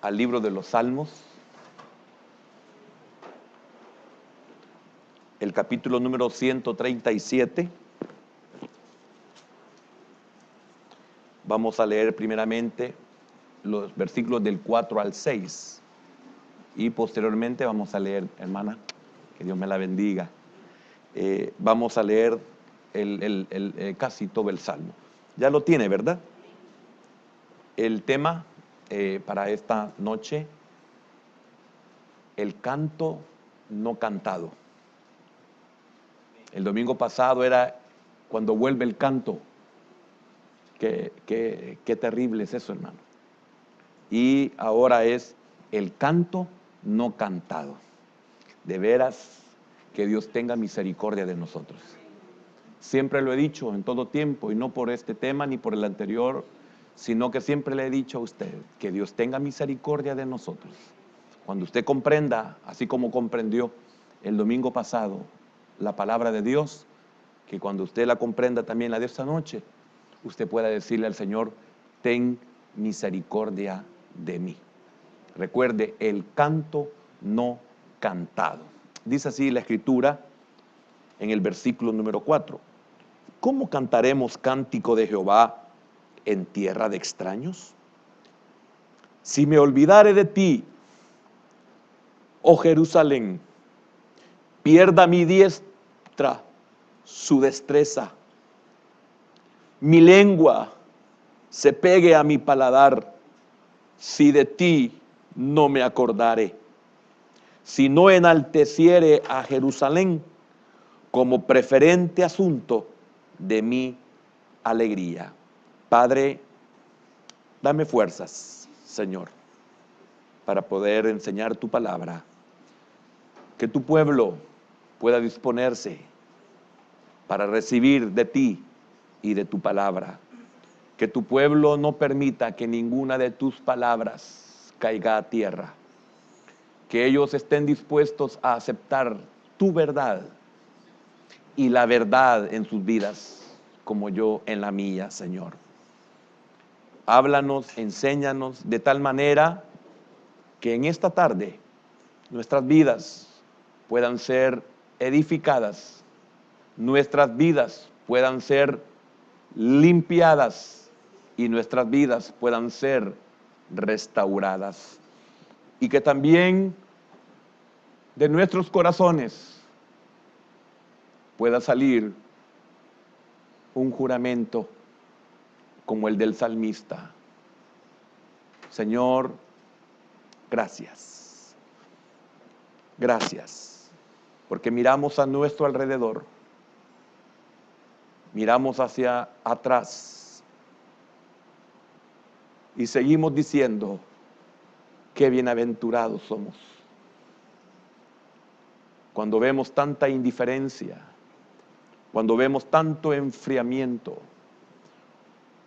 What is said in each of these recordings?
al libro de los Salmos, el capítulo número 137. Vamos a leer primeramente los versículos del 4 al 6 y posteriormente vamos a leer, hermana, que Dios me la bendiga, vamos a leer casi todo el Salmo. Ya lo tiene, ¿verdad? El tema para esta noche, el canto no cantado. El domingo pasado era cuando vuelve el canto. Qué terrible es eso, hermano. Y ahora es el canto no cantado. De veras, que Dios tenga misericordia de nosotros. Siempre lo he dicho en todo tiempo, y no por este tema ni por el anterior, sino que siempre le he dicho a usted, que Dios tenga misericordia de nosotros. Cuando usted comprenda, así como comprendió el domingo pasado, la palabra de Dios, que cuando usted la comprenda también la de esta noche, usted pueda decirle al Señor, ten misericordia de mí. Recuerde, el canto no cantado. Dice así la Escritura en el versículo número 4. ¿Cómo cantaremos cántico de Jehová en tierra de extraños? Si me olvidare de ti, oh Jerusalén, pierda mi diestra su destreza. Mi lengua se pegue a mi paladar, si de ti no me acordare. Si no enalteciere a Jerusalén como preferente asunto de mi alegría. Padre, dame fuerzas, Señor, para poder enseñar tu palabra. Que tu pueblo pueda disponerse para recibir de ti y de tu palabra. Que tu pueblo no permita que ninguna de tus palabras caiga a tierra. Que ellos estén dispuestos a aceptar tu verdad y la verdad en sus vidas, como yo en la mía, Señor. Háblanos, enséñanos de tal manera que en esta tarde nuestras vidas puedan ser edificadas, nuestras vidas puedan ser limpiadas y nuestras vidas puedan ser restauradas. Y que también de nuestros corazones pueda salir un juramento como el del salmista. Señor, gracias. Gracias, porque miramos a nuestro alrededor, miramos hacia atrás y seguimos diciendo, qué bienaventurados somos. Cuando vemos tanta indiferencia, cuando vemos tanto enfriamiento,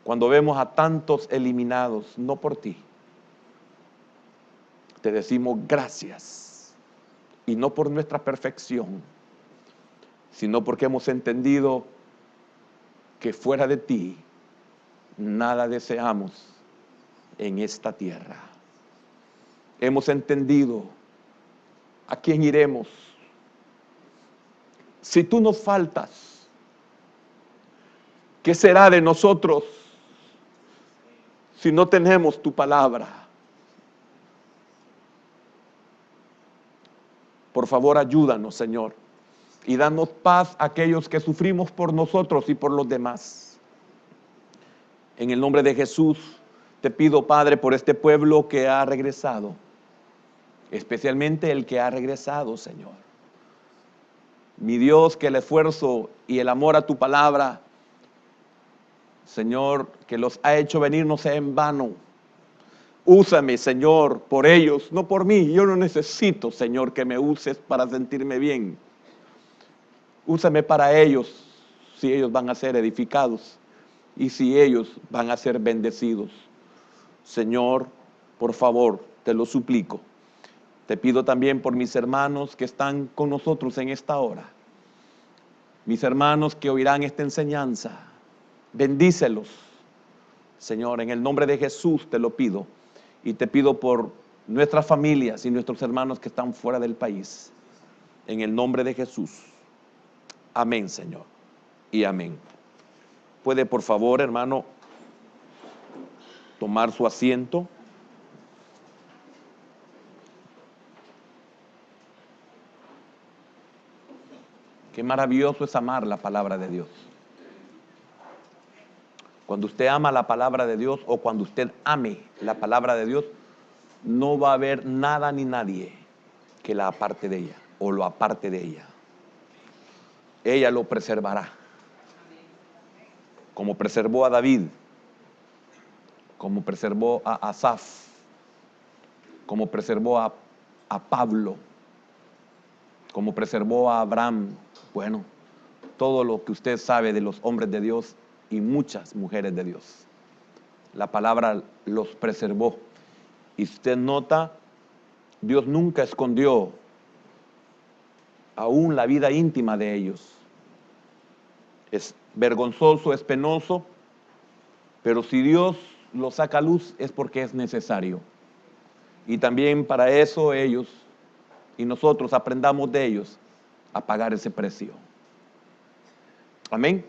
cuando vemos a tantos eliminados, no por ti, te decimos gracias, y no por nuestra perfección, sino porque hemos entendido que fuera de ti, nada deseamos en esta tierra. Hemos entendido a quién iremos. Si tú nos faltas, ¿qué será de nosotros si no tenemos tu palabra? Por favor, ayúdanos, Señor, y danos paz a aquellos que sufrimos por nosotros y por los demás. En el nombre de Jesús, te pido, Padre, por este pueblo que ha regresado, especialmente el que ha regresado, Señor. Mi Dios, que el esfuerzo y el amor a tu palabra, Señor, que los ha hecho venir no sea en vano. Úsame, Señor, por ellos, no por mí. Yo no necesito, Señor, que me uses para sentirme bien. Úsame para ellos, si ellos van a ser edificados y si ellos van a ser bendecidos. Señor, por favor, te lo suplico. Te pido también por mis hermanos que están con nosotros en esta hora. Mis hermanos que oirán esta enseñanza. Bendícelos, Señor, en el nombre de Jesús te lo pido. Y te pido por nuestras familias y nuestros hermanos que están fuera del país. En el nombre de Jesús. Amén, Señor. Y amén. ¿Puede, por favor, hermano, tomar su asiento? Qué maravilloso es amar la palabra de Dios. Cuando usted ama la palabra de Dios, o cuando usted ame la palabra de Dios, no va a haber nada ni nadie que la aparte de ella o lo aparte de ella. Ella lo preservará, como preservó a David, como preservó a Asaf, como preservó a Pablo, como preservó a Abraham. Bueno, todo lo que usted sabe de los hombres de Dios y muchas mujeres de Dios. La palabra los preservó. Y si usted nota, Dios nunca escondió aún la vida íntima de ellos. Es vergonzoso, es penoso, pero si Dios lo saca a luz es porque es necesario. Y también para eso ellos y nosotros aprendamos de ellos a pagar ese precio. Amén.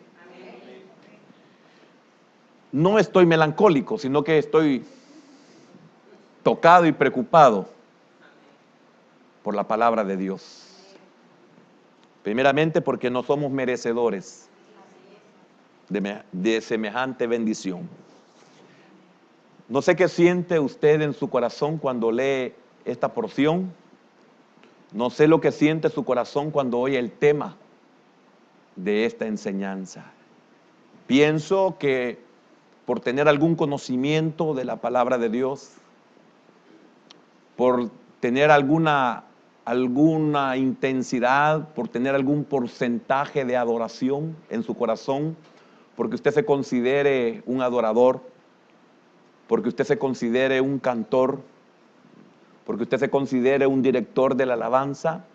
No estoy melancólico, sino que estoy tocado y preocupado por la palabra de Dios. Primeramente porque no somos merecedores de semejante bendición. No sé qué siente usted en su corazón cuando lee esta porción. No sé lo que siente su corazón cuando oye el tema de esta enseñanza. Pienso que por tener algún conocimiento de la palabra de Dios, por tener alguna intensidad, por tener algún porcentaje de adoración en su corazón, porque usted se considere un adorador, porque usted se considere un cantor, porque usted se considere un director de la alabanza,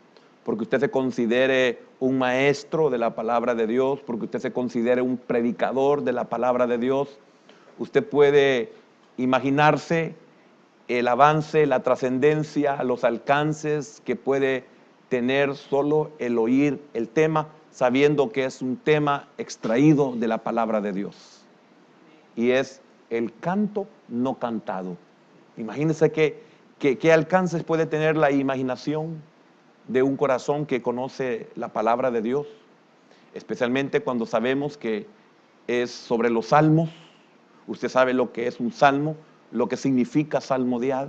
porque usted se considere un maestro de la palabra de Dios, porque usted se considere un predicador de la palabra de Dios. Usted puede imaginarse el avance, la trascendencia, los alcances que puede tener solo el oír el tema, sabiendo que es un tema extraído de la palabra de Dios. Y es el canto no cantado. Imagínense qué alcances puede tener la imaginación de un corazón que conoce la palabra de Dios, especialmente cuando sabemos que es sobre los salmos. Usted sabe lo que es un salmo, lo que significa salmodiar,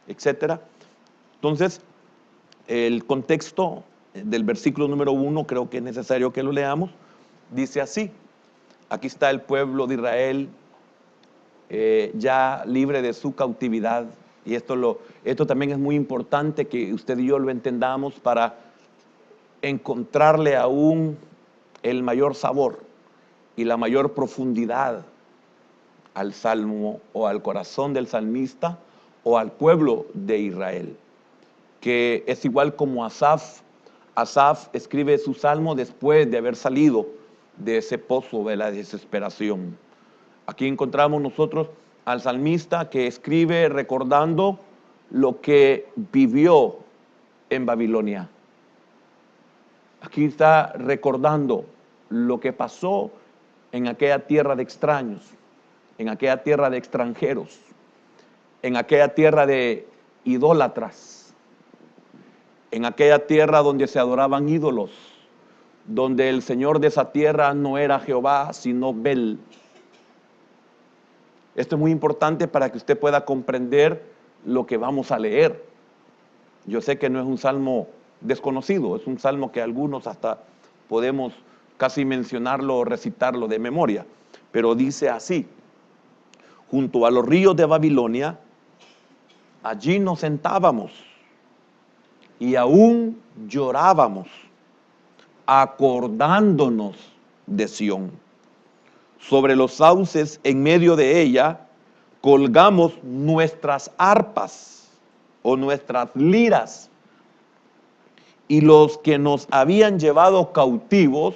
etc. Entonces, el contexto del versículo número 1, creo que es necesario que lo leamos, dice así: aquí está el pueblo de Israel ya libre de su cautividad. Y esto también es muy importante que usted y yo lo entendamos para encontrarle aún el mayor sabor y la mayor profundidad al salmo o al corazón del salmista o al pueblo de Israel, que es igual como Asaf. Asaf escribe su salmo después de haber salido de ese pozo de la desesperación. Aquí encontramos nosotros al salmista que escribe recordando lo que vivió en Babilonia. Aquí está recordando lo que pasó en aquella tierra de extraños, en aquella tierra de extranjeros, en aquella tierra de idólatras, en aquella tierra donde se adoraban ídolos, donde el Señor de esa tierra no era Jehová, sino Bel. Esto es muy importante para que usted pueda comprender lo que vamos a leer. Yo sé que no es un salmo desconocido, es un salmo que algunos hasta podemos casi mencionarlo o recitarlo de memoria, pero dice así: junto a los ríos de Babilonia, allí nos sentábamos y aún llorábamos, acordándonos de Sión. Sobre los sauces en medio de ella colgamos nuestras arpas o nuestras liras, y los que nos habían llevado cautivos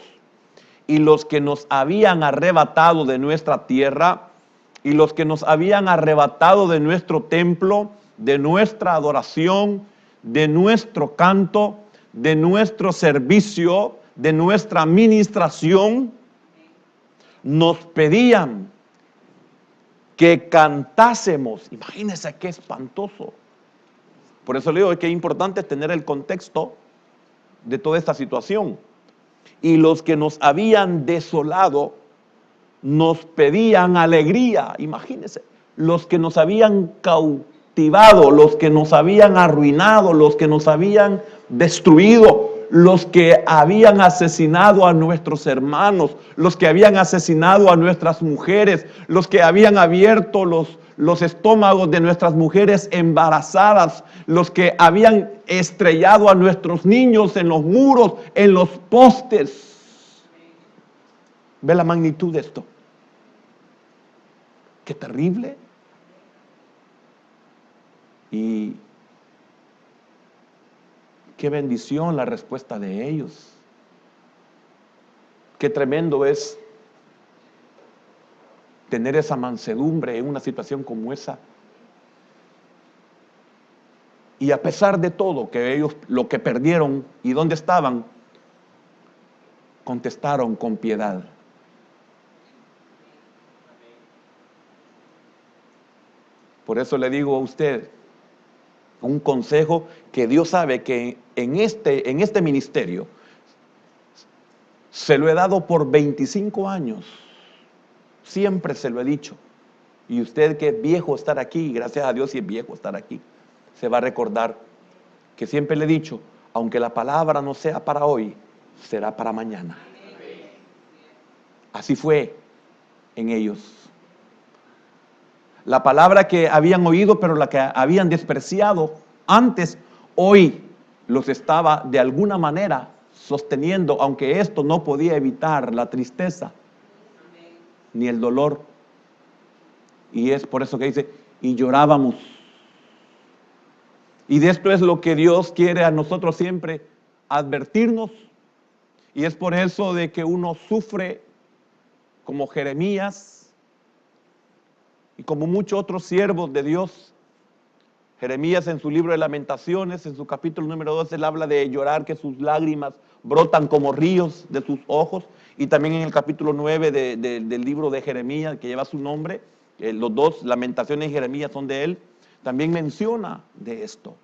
y los que nos habían arrebatado de nuestra tierra y los que nos habían arrebatado de nuestro templo de nuestra adoración, de nuestro canto, de nuestro servicio, de nuestra administración, nos pedían que cantásemos. Imagínense qué espantoso. Por eso le digo que es importante tener el contexto de toda esta situación. Y los que nos habían desolado nos pedían alegría. Imagínense, los que nos habían cautivado, los que nos habían arruinado, los que nos habían destruido, los que habían asesinado a nuestros hermanos, los que habían asesinado a nuestras mujeres, los que habían abierto los estómagos de nuestras mujeres embarazadas, los que habían estrellado a nuestros niños en los muros, en los postes. ¿Ve la magnitud de esto? Qué terrible. Y qué bendición la respuesta de ellos. Qué tremendo es tener esa mansedumbre en una situación como esa. Y a pesar de todo, que ellos lo que perdieron y dónde estaban, contestaron con piedad. Por eso le digo a usted, un consejo que Dios sabe que en este ministerio se lo he dado por 25 años. Siempre se lo he dicho. Y usted que es viejo estar aquí, gracias a Dios si es viejo estar aquí, se va a recordar que siempre le he dicho, aunque la palabra no sea para hoy, será para mañana. Así fue en ellos. La palabra que habían oído, pero la que habían despreciado antes, hoy los estaba de alguna manera sosteniendo, aunque esto no podía evitar la tristeza ni el dolor. Y es por eso que dice, y llorábamos. Y de esto es lo que Dios quiere a nosotros siempre advertirnos. Y es por eso de que uno sufre como Jeremías y como muchos otros siervos de Dios. Jeremías en su libro de Lamentaciones, en su capítulo número 12, él habla de llorar, que sus lágrimas brotan como ríos de sus ojos. Y también en el capítulo 9 del libro de Jeremías, que lleva su nombre, los dos, Lamentaciones y Jeremías, son de él, también menciona de esto.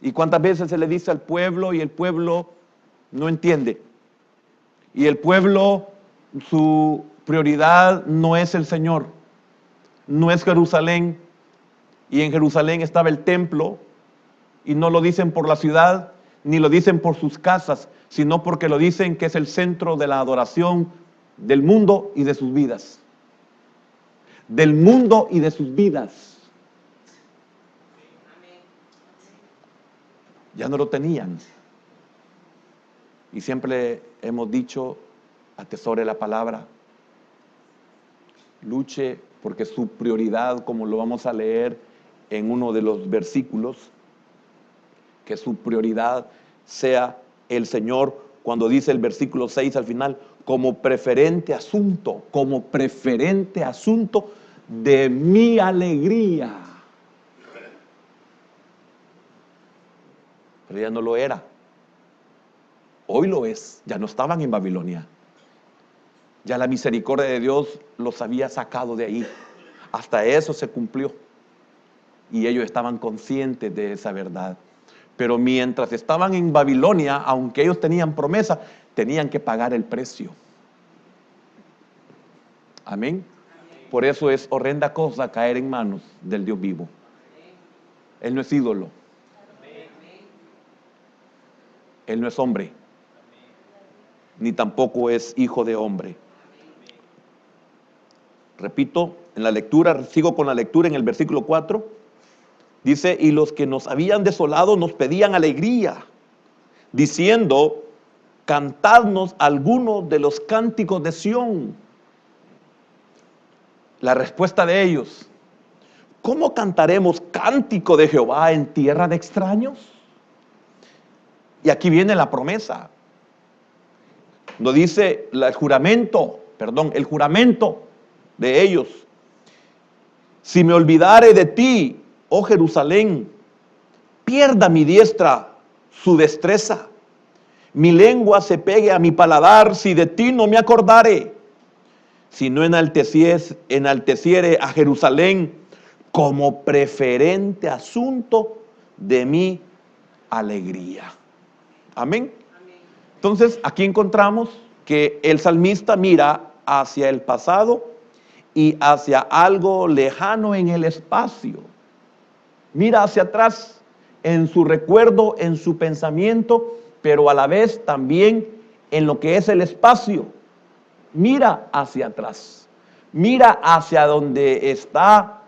Y cuántas veces se le dice al pueblo y el pueblo no entiende. Y el pueblo, su prioridad no es el Señor, no es Jerusalén. Y en Jerusalén estaba el templo, y no lo dicen por la ciudad, ni lo dicen por sus casas, sino porque lo dicen que es el centro de la adoración del mundo y de sus vidas. Del mundo y de sus vidas. Ya no lo tenían. Y siempre hemos dicho, atesore la palabra, luche, porque su prioridad, como lo vamos a leer en uno de los versículos, que su prioridad sea el Señor, cuando dice el versículo 6 al final, como preferente asunto de mi alegría. Pero ya no lo era. Hoy lo es, ya no estaban en Babilonia. Ya la misericordia de Dios los había sacado de ahí. Hasta eso se cumplió. Y ellos estaban conscientes de esa verdad. Pero mientras estaban en Babilonia, aunque ellos tenían promesa, tenían que pagar el precio. Amén. Por eso es horrenda cosa caer en manos del Dios vivo. Él no es ídolo. Él no es hombre. Ni tampoco es hijo de hombre. Repito, en la lectura, sigo con la lectura en el versículo 4. Dice, y los que nos habían desolado nos pedían alegría, diciendo, cantadnos algunos de los cánticos de Sión. La respuesta de ellos, ¿cómo cantaremos cántico de Jehová en tierra de extraños? Y aquí viene la promesa. Nos dice el juramento de ellos. Si me olvidare de ti, oh Jerusalén, pierda mi diestra su destreza. Mi lengua se pegue a mi paladar si de ti no me acordare. Si no enalteciere a Jerusalén como preferente asunto de mi alegría. Amén. Entonces, aquí encontramos que el salmista mira hacia el pasado y hacia algo lejano en el espacio. Mira hacia atrás en su recuerdo, en su pensamiento, pero a la vez también en lo que es el espacio. Mira hacia atrás. Mira hacia donde está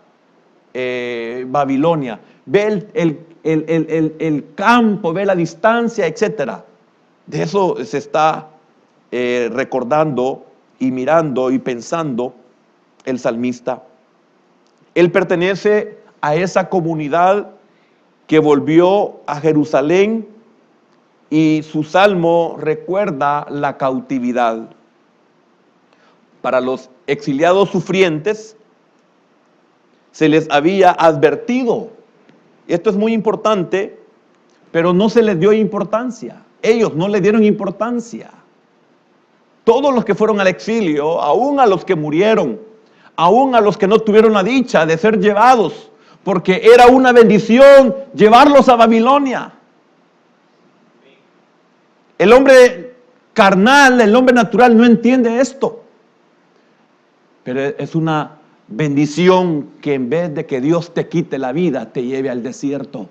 Babilonia. Ve el campo, ve la distancia, etcétera. De eso se está recordando y mirando y pensando el salmista. Él pertenece a esa comunidad que volvió a Jerusalén y su salmo recuerda la cautividad. Para los exiliados sufrientes se les había advertido, y esto es muy importante, pero no se les dio importancia. Ellos no le dieron importancia. Todos los que fueron al exilio, aún a los que murieron, aún a los que no tuvieron la dicha de ser llevados, porque era una bendición llevarlos a Babilonia. El hombre carnal, el hombre natural no entiende esto. Pero es una bendición que en vez de que Dios te quite la vida, te lleve al desierto.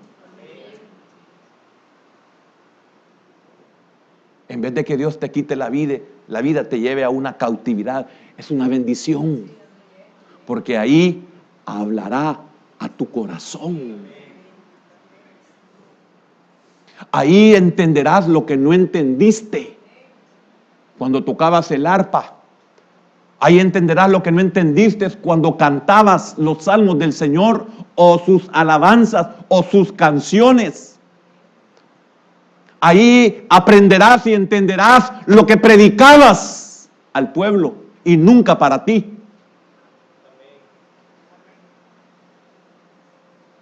En vez de que Dios te quite la vida te lleve a una cautividad. Es una bendición. Porque ahí hablará a tu corazón. Ahí entenderás lo que no entendiste cuando tocabas el arpa. Ahí entenderás lo que no entendiste cuando cantabas los salmos del Señor o sus alabanzas o sus canciones. Ahí aprenderás y entenderás lo que predicabas al pueblo y nunca para ti.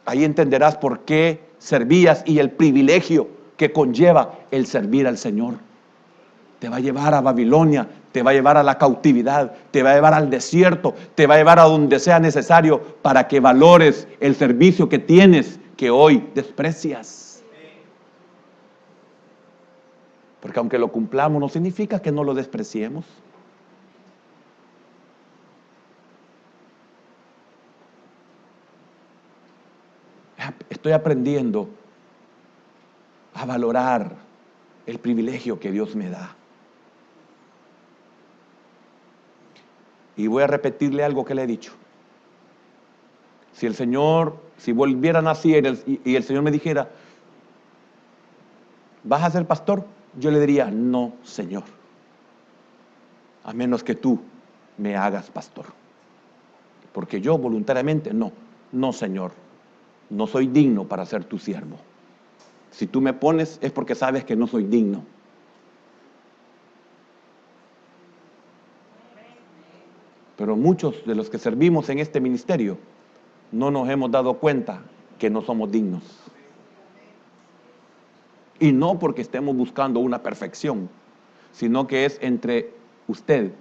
Ahí entenderás por qué servías y el privilegio que conlleva el servir al Señor. Te va a llevar a Babilonia, te va a llevar a la cautividad, te va a llevar al desierto, te va a llevar a donde sea necesario para que valores el servicio que tienes, que hoy desprecias. Porque aunque lo cumplamos, no significa que no lo despreciemos. Estoy aprendiendo a valorar el privilegio que Dios me da. Y voy a repetirle algo que le he dicho. Si volviera a nacer y el Señor me dijera, ¿vas a ser pastor? Yo le diría, no, Señor. A menos que tú me hagas pastor. Porque yo voluntariamente, no, Señor. No soy digno para ser tu siervo. Si tú me pones es porque sabes que no soy digno. Pero muchos de los que servimos en este ministerio no nos hemos dado cuenta que no somos dignos. Y no porque estemos buscando una perfección, sino que es entre usted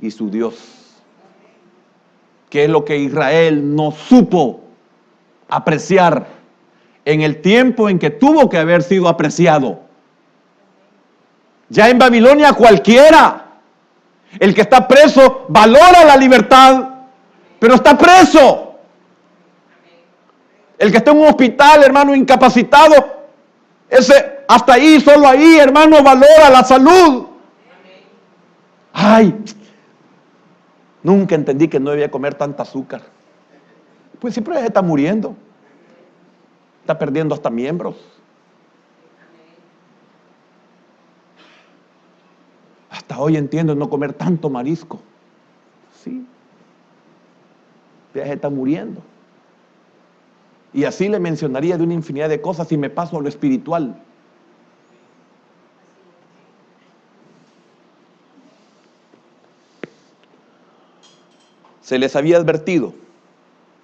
y su Dios. Que es lo que Israel no supo apreciar en el tiempo en que tuvo que haber sido apreciado. Ya en Babilonia cualquiera, el que está preso, valora la libertad, pero está preso. El que está en un hospital, hermano, incapacitado, ese hasta ahí, solo ahí, hermano, valora la salud. Ay, nunca entendí que no debía comer tanta azúcar. Pues siempre está muriendo. Está perdiendo hasta miembros. Hasta hoy entiendo no comer tanto marisco. Sí. Ya se está muriendo. Y así le mencionaría de una infinidad de cosas y me paso a lo espiritual. Se les había advertido,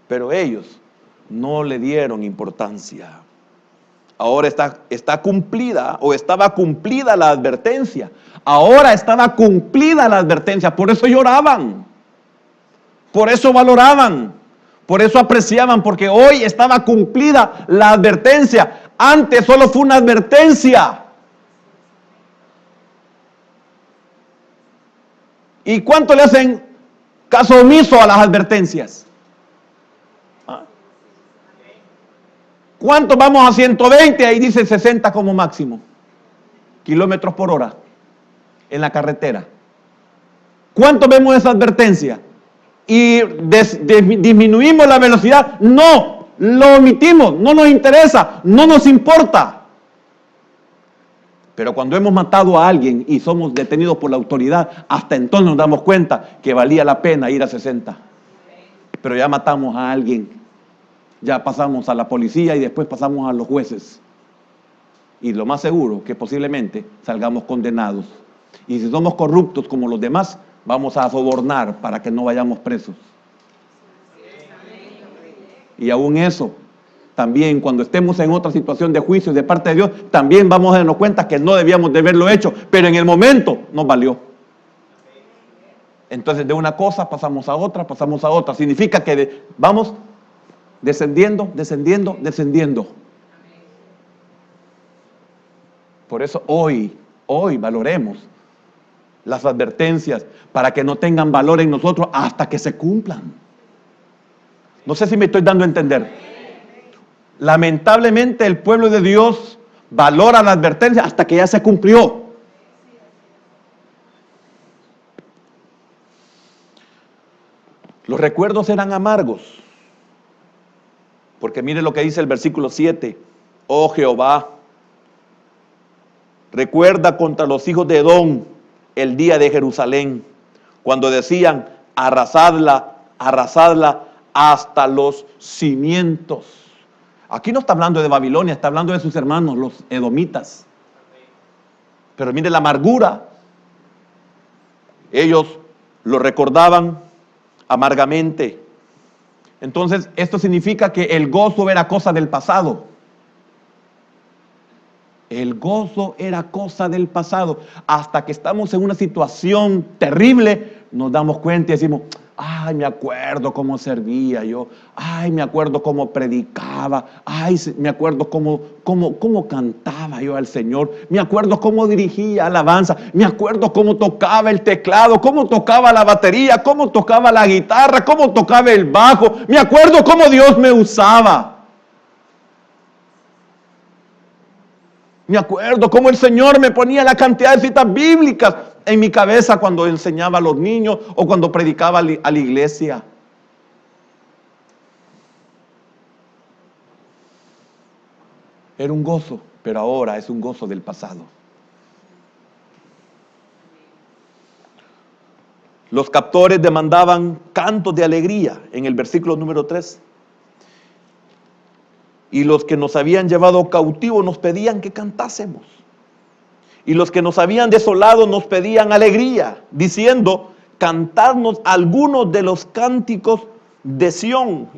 pero ellos no le dieron importancia. Ahora está cumplida, o estaba cumplida la advertencia. Ahora estaba cumplida la advertencia. Por eso lloraban. Por eso valoraban. Por eso apreciaban. Porque hoy estaba cumplida la advertencia. Antes solo fue una advertencia. ¿Y cuánto le hacen caso omiso a las advertencias? ¿Cuánto vamos a 120? Ahí dice 60 como máximo kilómetros por hora en la carretera. ¿Cuánto vemos esa advertencia? Y disminuimos la velocidad. No, lo omitimos, no nos interesa, no nos importa. Pero cuando hemos matado a alguien y somos detenidos por la autoridad, hasta entonces nos damos cuenta que valía la pena ir a 60. Pero ya matamos a alguien. Ya pasamos a la policía y después pasamos a los jueces. Y lo más seguro que posiblemente salgamos condenados. Y si somos corruptos como los demás, vamos a sobornar para que no vayamos presos. Y aún eso, también cuando estemos en otra situación de juicio de parte de Dios, también vamos a darnos cuenta que no debíamos de haberlo hecho, pero en el momento nos valió. Entonces de una cosa pasamos a otra. Significa que vamos descendiendo. Por eso hoy valoremos las advertencias para que no tengan valor en nosotros hasta que se cumplan. No sé si me estoy dando a entender. Lamentablemente el pueblo de Dios valora la advertencia hasta que ya se cumplió. Los recuerdos eran amargos. Porque mire lo que dice el versículo 7. Oh Jehová, recuerda contra los hijos de Edom el día de Jerusalén, cuando decían, arrasadla hasta los cimientos. Aquí no está hablando de Babilonia, está hablando de sus hermanos, los edomitas. Pero mire la amargura. Ellos lo recordaban amargamente. Entonces, esto significa que el gozo era cosa del pasado. El gozo era cosa del pasado. Hasta que estamos en una situación terrible, nos damos cuenta y decimos, ay, me acuerdo cómo servía yo. Ay, me acuerdo cómo predicaba. Ay, me acuerdo cómo cantaba yo al Señor. Me acuerdo cómo dirigía alabanza. Me acuerdo cómo tocaba el teclado, cómo tocaba la batería, cómo tocaba la guitarra, cómo tocaba el bajo. Me acuerdo cómo Dios me usaba. Me acuerdo cómo el Señor me ponía la cantidad de citas bíblicas en mi cabeza cuando enseñaba a los niños o cuando predicaba a la iglesia. Era un gozo, pero ahora es un gozo del pasado. Los captores demandaban cantos de alegría en el versículo número 3. Y los que nos habían llevado cautivos nos pedían que cantásemos. Y los que nos habían desolado nos pedían alegría, diciendo, cantadnos algunos de los cánticos de Sión.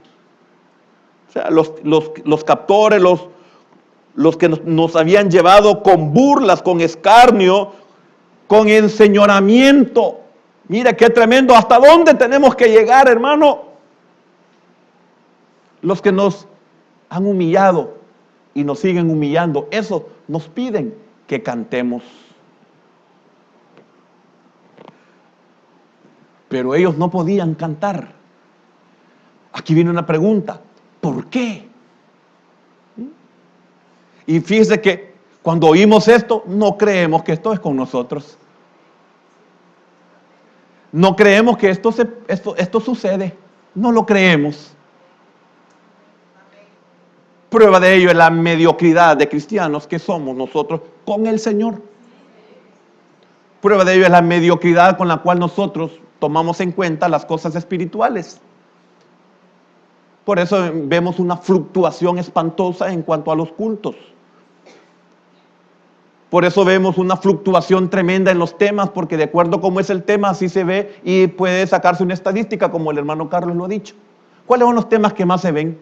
O sea, los captores, los que nos habían llevado con burlas, con escarnio, con enseñoramiento. Mira qué tremendo, ¿hasta dónde tenemos que llegar, hermano? Los que nos han humillado y nos siguen humillando, eso nos piden que cantemos. Pero ellos no podían cantar. Aquí viene una pregunta, ¿por qué? Y fíjese que cuando oímos esto, no creemos que esto es con nosotros. No creemos que esto sucede. No lo creemos. Prueba de ello es la mediocridad de cristianos que somos nosotros con el Señor. Prueba de ello es la mediocridad con la cual nosotros tomamos en cuenta las cosas espirituales. Por eso vemos una fluctuación espantosa en cuanto a los cultos. Por eso vemos una fluctuación tremenda en los temas, porque de acuerdo a cómo es el tema, así se ve y puede sacarse una estadística, como el hermano Carlos lo ha dicho. ¿Cuáles son los temas que más se ven?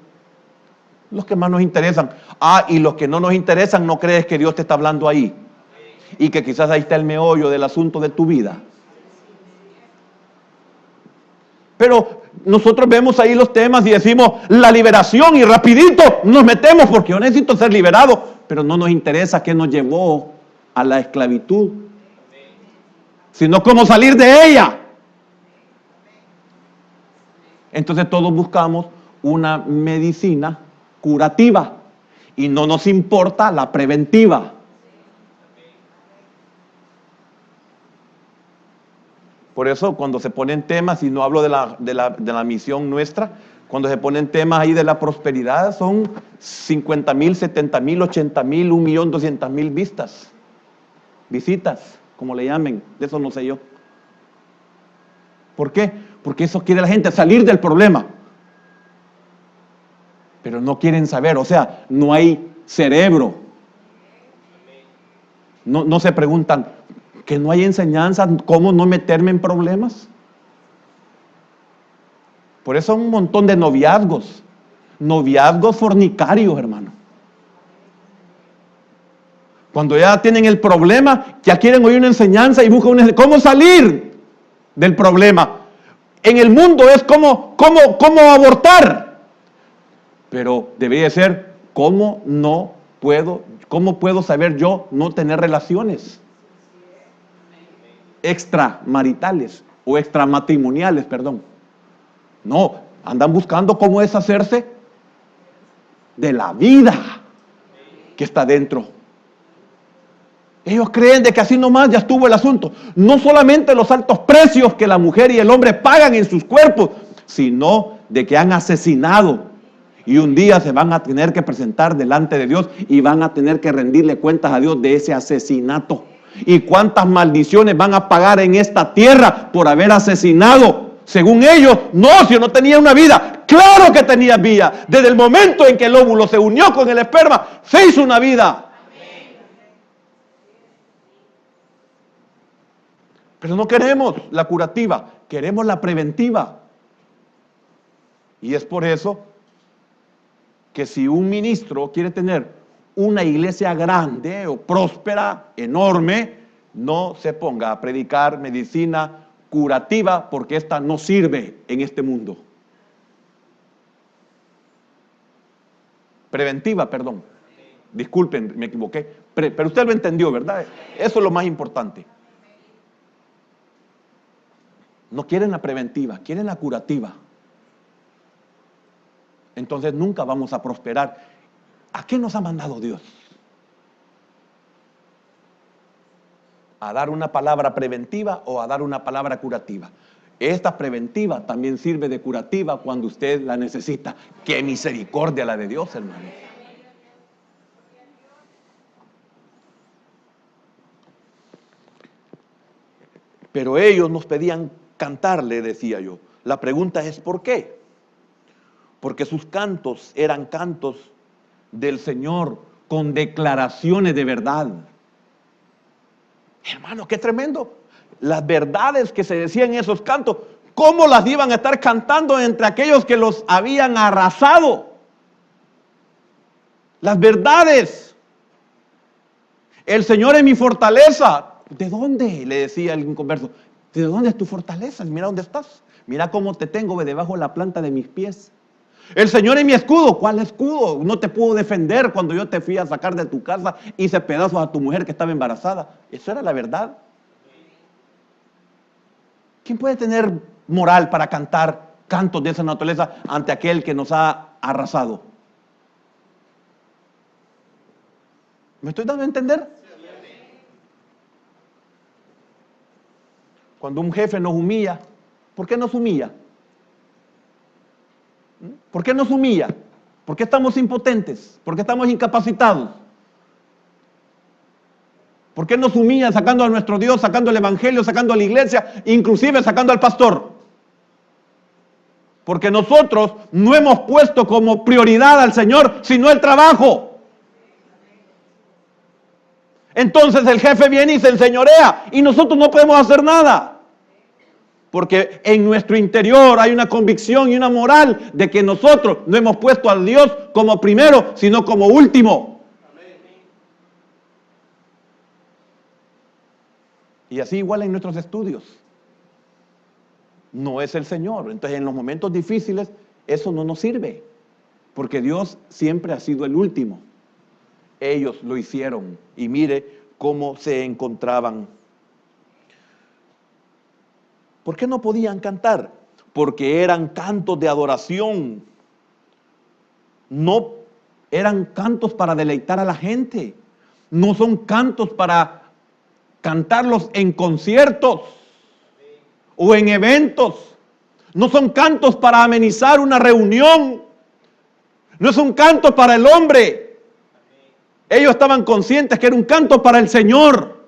Los que más nos interesan. Y los que no nos interesan, ¿no crees que Dios te está hablando ahí? Y que quizás ahí está el meollo del asunto de tu vida. Pero nosotros vemos ahí los temas y decimos la liberación y rapidito nos metemos porque yo necesito ser liberado. Pero no nos interesa qué nos llevó a la esclavitud, sino cómo salir de ella. Entonces todos buscamos una medicina curativa y no nos importa la preventiva. Por eso cuando se ponen temas, y no hablo de la misión nuestra, cuando se ponen temas ahí de la prosperidad, son 50,000, 70,000, 80,000, 1,200,000 visitas, como le llamen, de eso no sé yo. ¿Por qué? Porque eso quiere la gente, salir del problema. Pero no quieren saber, o sea, no hay cerebro. No se preguntan, que no hay enseñanza, cómo no meterme en problemas. Por eso un montón de noviazgos fornicarios, hermano. Cuando ya tienen el problema, ya quieren oír una enseñanza y buscan cómo salir del problema. En el mundo es cómo abortar. Pero debería ser cómo puedo saber yo no tener relaciones extramaritales o extramatrimoniales, perdón. No, andan buscando cómo deshacerse de la vida que está dentro. Ellos creen de que así nomás ya estuvo el asunto. No solamente los altos precios que la mujer y el hombre pagan en sus cuerpos, sino de que han asesinado. Y un día se van a tener que presentar delante de Dios y van a tener que rendirle cuentas a Dios de ese asesinato. ¿Y cuántas maldiciones van a pagar en esta tierra por haber asesinado? Según ellos, no, si yo no tenía una vida. Claro que tenía vida. Desde el momento en que el óvulo se unió con el esperma, se hizo una vida. Pero no queremos la curativa, queremos la preventiva. Y es por eso que si un ministro quiere tener una iglesia grande o próspera, enorme, no se ponga a predicar medicina curativa porque esta no sirve en este mundo. Preventiva, perdón. Disculpen, me equivoqué. Pero usted lo entendió, ¿verdad? Eso es lo más importante. No quieren la preventiva, quieren la curativa. Entonces nunca vamos a prosperar. ¿A qué nos ha mandado Dios? ¿A dar una palabra preventiva o a dar una palabra curativa? Esta preventiva también sirve de curativa cuando usted la necesita. ¡Qué misericordia la de Dios, hermano! Pero ellos nos pedían cantarle, decía yo. La pregunta es ¿por qué? Porque sus cantos eran cantos del Señor con declaraciones de verdad. Hermano, qué tremendo. Las verdades que se decían en esos cantos, ¿cómo las iban a estar cantando entre aquellos que los habían arrasado? Las verdades. El Señor es mi fortaleza. ¿De dónde? Le decía el inconverso. ¿De dónde es tu fortaleza? Mira dónde estás. Mira cómo te tengo debajo de la planta de mis pies. El Señor es mi escudo. ¿Cuál escudo? No te pudo defender cuando yo te fui a sacar de tu casa, hice pedazos a tu mujer que estaba embarazada. Eso era la verdad. ¿Quién puede tener moral para cantar cantos de esa naturaleza ante aquel que nos ha arrasado? ¿Me estoy dando a entender? Cuando un jefe nos humilla, ¿por qué nos humilla? ¿Por qué nos humilla? ¿Por qué estamos impotentes? ¿Por qué estamos incapacitados? ¿Por qué nos humilla sacando a nuestro Dios, sacando el evangelio, sacando a la iglesia, inclusive sacando al pastor? Porque nosotros no hemos puesto como prioridad al Señor, sino el trabajo. Entonces el jefe viene y se enseñorea y nosotros no podemos hacer nada. Porque en nuestro interior hay una convicción y una moral de que nosotros no hemos puesto a Dios como primero, sino como último. Y así igual en nuestros estudios. No es el Señor. Entonces en los momentos difíciles eso no nos sirve. Porque Dios siempre ha sido el último. Ellos lo hicieron. Y mire cómo se encontraban. ¿Por qué no podían cantar? Porque eran cantos de adoración. No eran cantos para deleitar a la gente. No son cantos para cantarlos en conciertos o en eventos. No son cantos para amenizar una reunión. No es un canto para el hombre. Ellos estaban conscientes que era un canto para el Señor.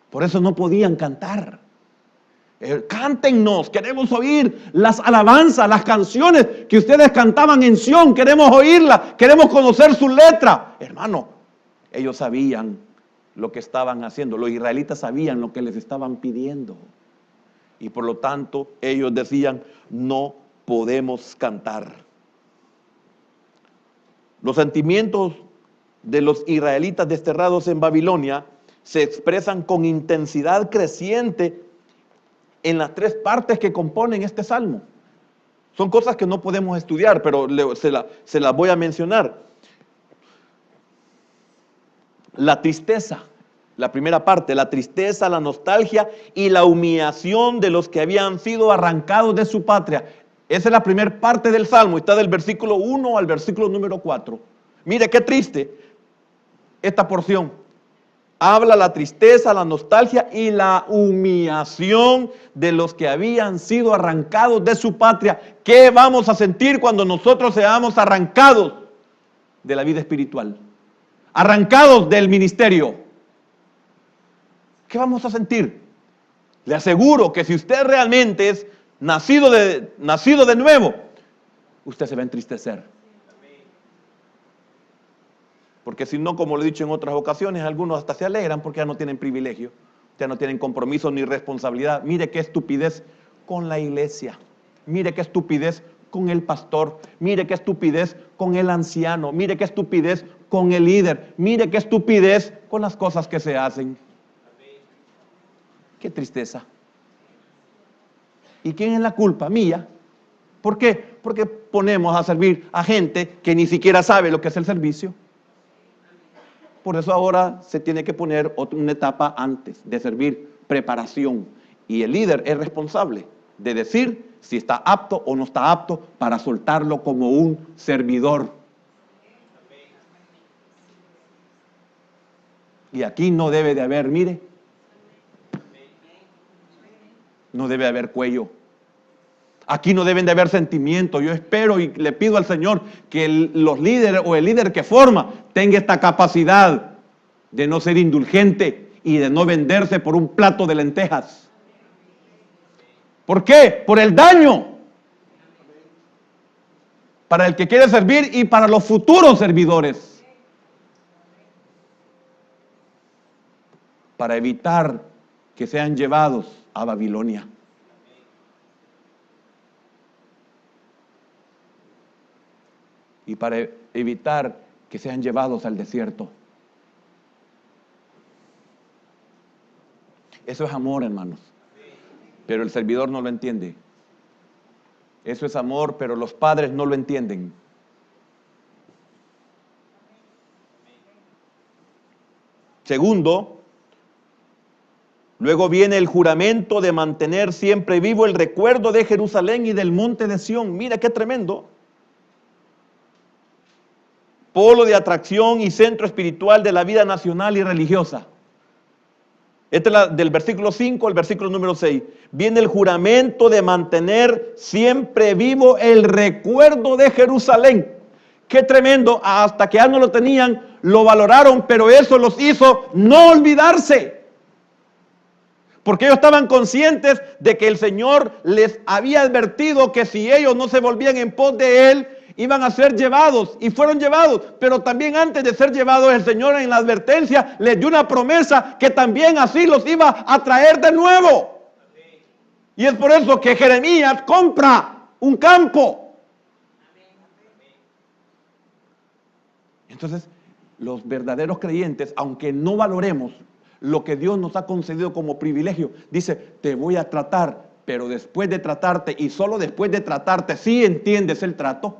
Por eso no podían cantar. Cántennos, queremos oír las alabanzas, las canciones que ustedes cantaban en Sión, queremos oírlas, queremos conocer su letra. Hermano, ellos sabían lo que estaban haciendo, los israelitas sabían lo que les estaban pidiendo. Y por lo tanto, ellos decían, no podemos cantar. Los sentimientos de los israelitas desterrados en Babilonia se expresan con intensidad creciente en las tres partes que componen este salmo. Son cosas que no podemos estudiar, pero se las voy a mencionar. La tristeza, la primera parte, la tristeza, la nostalgia y la humillación de los que habían sido arrancados de su patria. Esa es la primera parte del salmo, está del versículo 1 al versículo número 4. Mire qué triste esta porción. Habla la tristeza, la nostalgia y la humillación de los que habían sido arrancados de su patria. ¿Qué vamos a sentir cuando nosotros seamos arrancados de la vida espiritual? Arrancados del ministerio. ¿Qué vamos a sentir? Le aseguro que si usted realmente es nacido de nuevo, usted se va a entristecer. Porque si no, como lo he dicho en otras ocasiones, algunos hasta se alegran porque ya no tienen privilegio, ya no tienen compromiso ni responsabilidad. Mire qué estupidez con la iglesia, mire qué estupidez con el pastor, mire qué estupidez con el anciano, mire qué estupidez con el líder, mire qué estupidez con las cosas que se hacen. Qué tristeza. ¿Y quién es la culpa? Mía. ¿Por qué? Porque ponemos a servir a gente que ni siquiera sabe lo que es el servicio. Por eso ahora se tiene que poner una etapa antes de servir, preparación. Y el líder es responsable de decir si está apto o no está apto para soltarlo como un servidor. Y aquí no debe de haber, mire, no debe haber cuello. Aquí no deben de haber sentimientos. Yo espero y le pido al Señor que los líderes o el líder que forma tenga esta capacidad de no ser indulgente y de no venderse por un plato de lentejas. ¿Por qué? Por el daño para el que quiere servir y para los futuros servidores. Para evitar que sean llevados a Babilonia. Y para evitar que sean llevados al desierto. Eso es amor, hermanos. Pero el servidor no lo entiende. Eso es amor, pero los padres no lo entienden. Segundo, luego viene el juramento de mantener siempre vivo el recuerdo de Jerusalén y del monte de Sión. Mira qué tremendo. Polo de atracción y centro espiritual de la vida nacional y religiosa. Este es del versículo 5 al versículo número 6. Viene el juramento de mantener siempre vivo el recuerdo de Jerusalén. Qué tremendo, hasta que ya no lo tenían, lo valoraron, pero eso los hizo no olvidarse. Porque ellos estaban conscientes de que el Señor les había advertido que si ellos no se volvían en pos de Él, iban a ser llevados, y fueron llevados, pero también antes de ser llevados, el Señor en la advertencia les dio una promesa que también así los iba a traer de nuevo. Y es por eso que Jeremías compra un campo. Entonces, los verdaderos creyentes, aunque no valoremos lo que Dios nos ha concedido como privilegio, dice, te voy a tratar, pero después de tratarte, y solo después de tratarte, ¿sí entiendes el trato?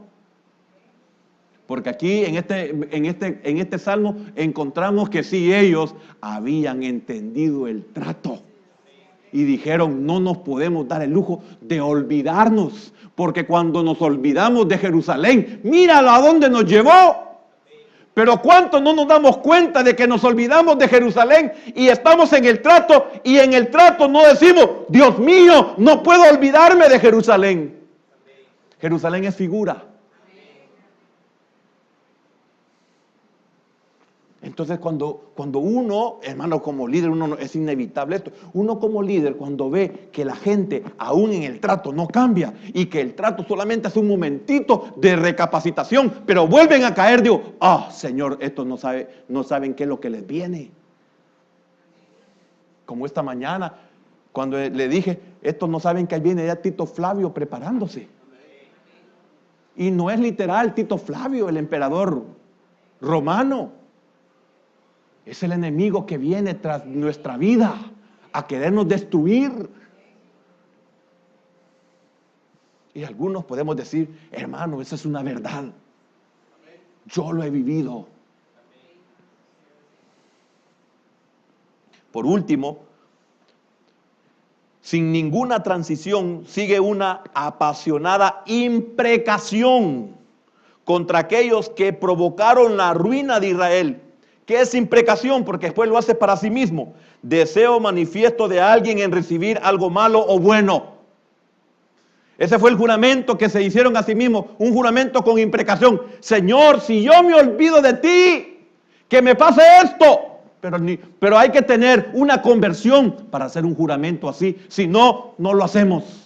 Porque aquí en este salmo encontramos que sí, ellos habían entendido el trato. Y dijeron, no nos podemos dar el lujo de olvidarnos, porque cuando nos olvidamos de Jerusalén, míralo a dónde nos llevó. Pero ¿cuánto no nos damos cuenta de que nos olvidamos de Jerusalén y estamos en el trato, y en el trato no decimos, Dios mío, no puedo olvidarme de Jerusalén? Jerusalén es figura. Entonces cuando uno, hermano, como líder, es inevitable esto, uno como líder cuando ve que la gente aún en el trato no cambia y que el trato solamente es un momentito de recapacitación, pero vuelven a caer, digo, Señor, estos no saben qué es lo que les viene. Como esta mañana, cuando le dije, estos no saben que ahí viene ya Tito Flavio preparándose. Y no es literal Tito Flavio, el emperador romano. Es el enemigo que viene tras nuestra vida a querernos destruir. Y algunos podemos decir, hermano, esa es una verdad. Yo lo he vivido. Por último, sin ninguna transición sigue una apasionada imprecación contra aquellos que provocaron la ruina de Israel. ¿Qué es imprecación? Porque después lo hace para sí mismo. Deseo manifiesto de alguien en recibir algo malo o bueno. Ese fue el juramento que se hicieron a sí mismos, un juramento con imprecación. Señor, si yo me olvido de ti, que me pase esto. Pero hay que tener una conversión para hacer un juramento así. Si no, no lo hacemos.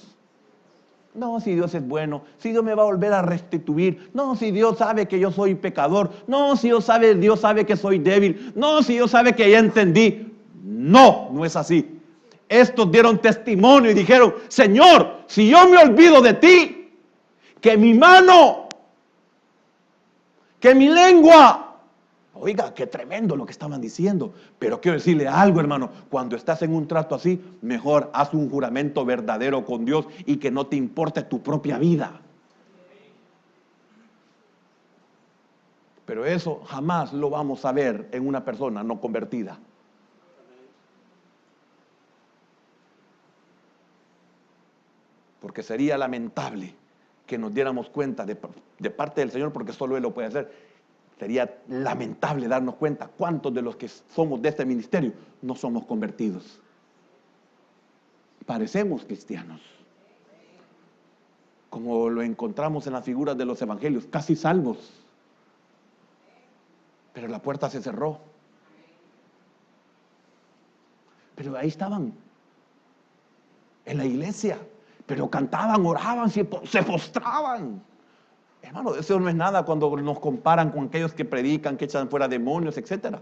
No, si Dios es bueno, si Dios me va a volver a restituir. No, si Dios sabe que yo soy pecador. No, si Dios sabe que soy débil. No, si Dios sabe que ya entendí. No, no es así. Estos dieron testimonio y dijeron, Señor, si yo me olvido de ti, que mi mano, que mi lengua. Oiga, qué tremendo lo que estaban diciendo. Pero quiero decirle algo, hermano. Cuando estás en un trato así, mejor haz un juramento verdadero con Dios y que no te importe tu propia vida. Pero eso jamás lo vamos a ver en una persona no convertida. Porque sería lamentable que nos diéramos cuenta de parte del Señor, porque solo Él lo puede hacer. Sería lamentable darnos cuenta cuántos de los que somos de este ministerio no somos convertidos. Parecemos cristianos, como lo encontramos en las figuras de los evangelios, casi salvos, pero la puerta se cerró. Pero ahí estaban, en la iglesia, pero cantaban, oraban, se postraban. Hermano, eso no es nada cuando nos comparan con aquellos que predican, que echan fuera demonios, etcétera,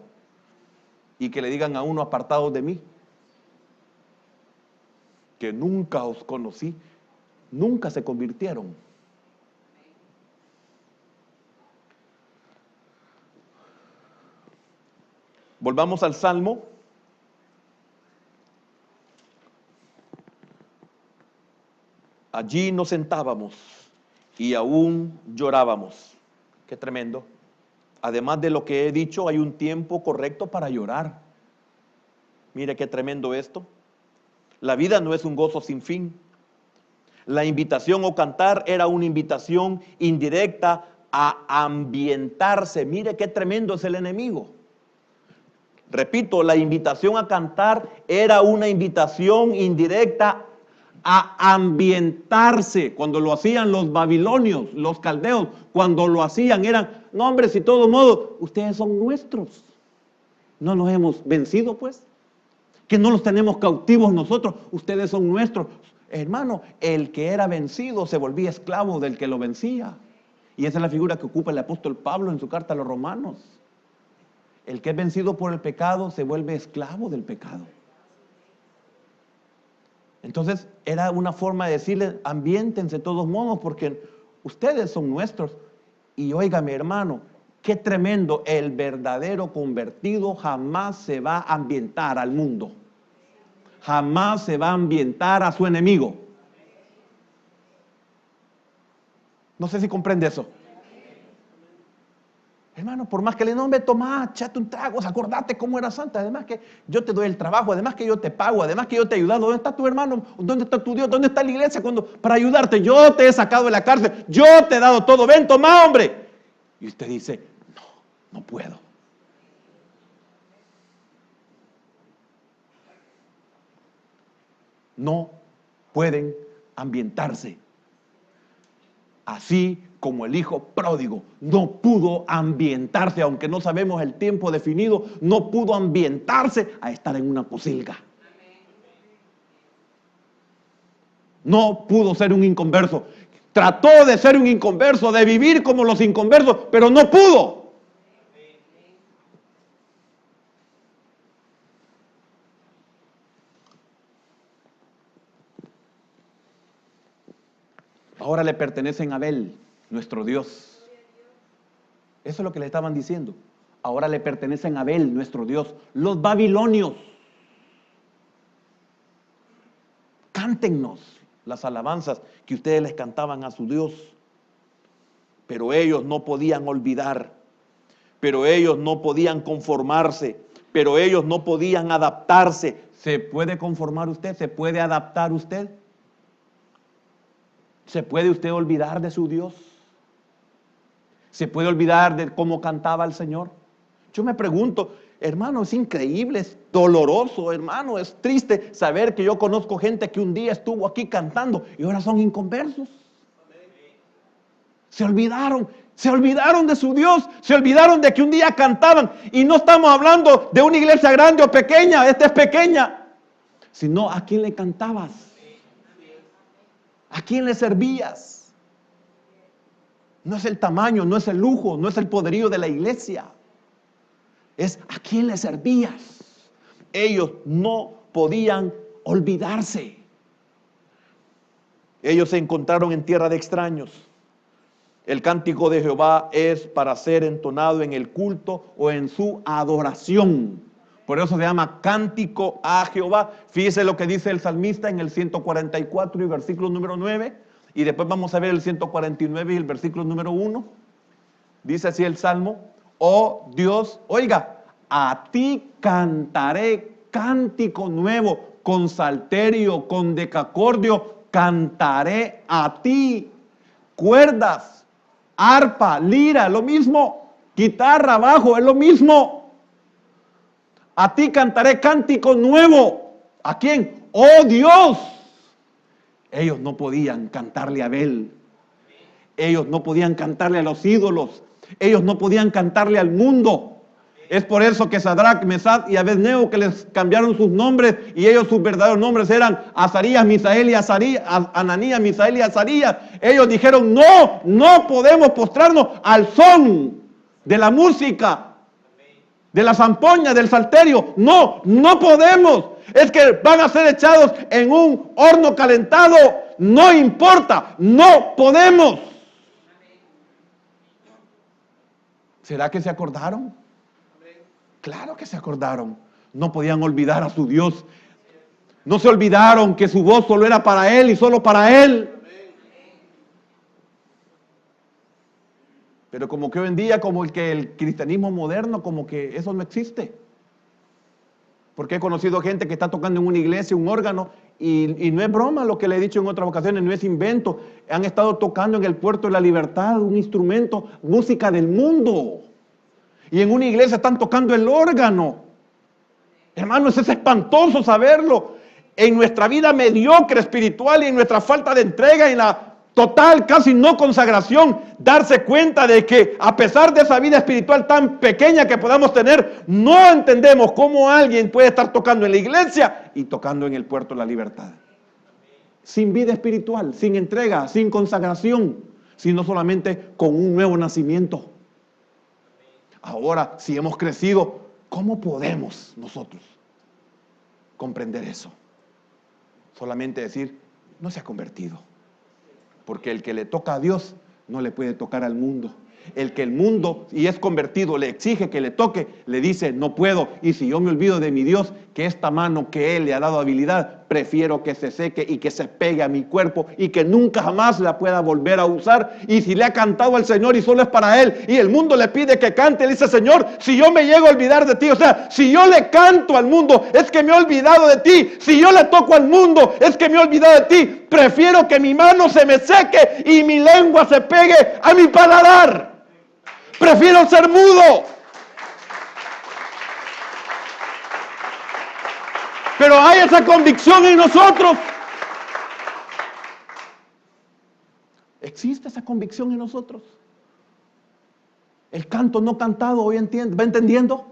y que le digan a uno, apartados de mí, que nunca os conocí. Nunca se convirtieron. Volvamos al Salmo. Allí nos sentábamos y aún llorábamos. Qué tremendo. Además de lo que he dicho, hay un tiempo correcto para llorar. Mire qué tremendo esto. La vida no es un gozo sin fin. La invitación o cantar era una invitación indirecta a ambientarse. Mire qué tremendo es el enemigo. Repito, la invitación a cantar era una invitación indirecta a ambientarse. Cuando lo hacían los babilonios, los caldeos, cuando lo hacían eran, no hombre, si de todo modo, ustedes son nuestros. No los hemos vencido pues. Que no los tenemos cautivos nosotros, ustedes son nuestros. Hermano, el que era vencido se volvía esclavo del que lo vencía. Y esa es la figura que ocupa el apóstol Pablo en su carta a los romanos. El que es vencido por el pecado se vuelve esclavo del pecado. Entonces era una forma de decirle, ambiéntense de todos modos porque ustedes son nuestros. Y óigame, hermano, qué tremendo, el verdadero convertido jamás se va a ambientar al mundo. Jamás se va a ambientar a su enemigo. No sé si comprende eso. Hermano, por más que le nombre, tomá, echate un trago, acordate cómo era santa. Además que yo te doy el trabajo, además que yo te pago, además que yo te he ayudado. ¿Dónde está tu hermano? ¿Dónde está tu Dios? ¿Dónde está la iglesia para ayudarte? Yo te he sacado de la cárcel, yo te he dado todo. Ven, tomá, hombre. Y usted dice, no puedo. No pueden ambientarse. Así como el hijo pródigo no pudo ambientarse, aunque no sabemos el tiempo definido, no pudo ambientarse a estar en una posilga. No pudo ser un inconverso. Trató de ser un inconverso, de vivir como los inconversos, pero no pudo. Ahora le pertenecen a Abel, nuestro Dios. Eso es lo que le estaban diciendo. Ahora le pertenecen a Abel, nuestro Dios. Los babilonios. Cántennos las alabanzas que ustedes les cantaban a su Dios. Pero ellos no podían olvidar. Pero ellos no podían conformarse. Pero ellos no podían adaptarse. ¿Se puede conformar usted? ¿Se puede adaptar usted? ¿Se puede usted olvidar de su Dios? ¿Se puede olvidar de cómo cantaba el Señor? Yo me pregunto, hermano, es increíble, es doloroso, hermano, es triste saber que yo conozco gente que un día estuvo aquí cantando y ahora son inconversos. Se olvidaron de su Dios, se olvidaron de que un día cantaban. Y no estamos hablando de una iglesia grande o pequeña, esta es pequeña, sino a quién le cantabas, a quién le servías. No es el tamaño, no es el lujo, no es el poderío de la iglesia. Es a quién le servías. Ellos no podían olvidarse. Ellos se encontraron en tierra de extraños. El cántico de Jehová es para ser entonado en el culto o en su adoración. Por eso se llama cántico a Jehová. Fíjese lo que dice el salmista en el 144 y versículo número 9. Y después vamos a ver el 149 y el versículo número 1. Dice así el Salmo: oh Dios, oiga, a ti cantaré cántico nuevo, con salterio, con decacordio, cantaré a ti. Cuerdas, arpa, lira, lo mismo. Guitarra, bajo, es lo mismo. A ti cantaré cántico nuevo. ¿A quién? Oh Dios. Ellos no podían cantarle a Abel. Ellos no podían cantarle a los ídolos. Ellos no podían cantarle al mundo. Es por eso que Sadrach, Mesach y Abednego, que les cambiaron sus nombres, y ellos sus verdaderos nombres eran Azarías, Misael y Azarías, Ananías, Misael y Azarías. Ellos dijeron, no podemos postrarnos al son de la música, de la zampoña, del salterio. No podemos. Es que van a ser echados en un horno calentado. No importa, no podemos. ¿Será que se acordaron? Claro que se acordaron. No podían olvidar a su Dios. No se olvidaron que su voz solo era para Él y solo para Él. Pero como que hoy en día, como el cristianismo moderno, como que eso no existe. Porque he conocido gente que está tocando en una iglesia un órgano y no es broma lo que le he dicho en otras ocasiones, no es invento. Han estado tocando en el Puerto de la Libertad un instrumento, música del mundo. Y en una iglesia están tocando el órgano. Hermanos, es espantoso saberlo. En nuestra vida mediocre espiritual y en nuestra falta de entrega y en la total, casi no consagración, darse cuenta de que a pesar de esa vida espiritual tan pequeña que podamos tener, no entendemos cómo alguien puede estar tocando en la iglesia y tocando en el Puerto de la Libertad. Sin vida espiritual, sin entrega, sin consagración, sino solamente con un nuevo nacimiento. Ahora, si hemos crecido, ¿cómo podemos nosotros comprender eso? Solamente decir, no se ha convertido. Porque el que le toca a Dios no le puede tocar al mundo. El que el mundo, y es convertido, le exige que le toque, le dice, no puedo. Y si yo me olvido de mi Dios, que esta mano que Él le ha dado habilidad, prefiero que se seque y que se pegue a mi cuerpo y que nunca jamás la pueda volver a usar. Y si le ha cantado al Señor y solo es para Él, y el mundo le pide que cante, le dice, Señor, si yo me llego a olvidar de ti, o sea, si yo le canto al mundo, es que me he olvidado de ti. Si yo le toco al mundo, es que me he olvidado de ti. Prefiero que mi mano se me seque y mi lengua se pegue a mi paladar. Prefiero ser mudo. Pero hay esa convicción en nosotros. Existe esa convicción en nosotros. El canto no cantado, hoy entiende, ¿va entendiendo?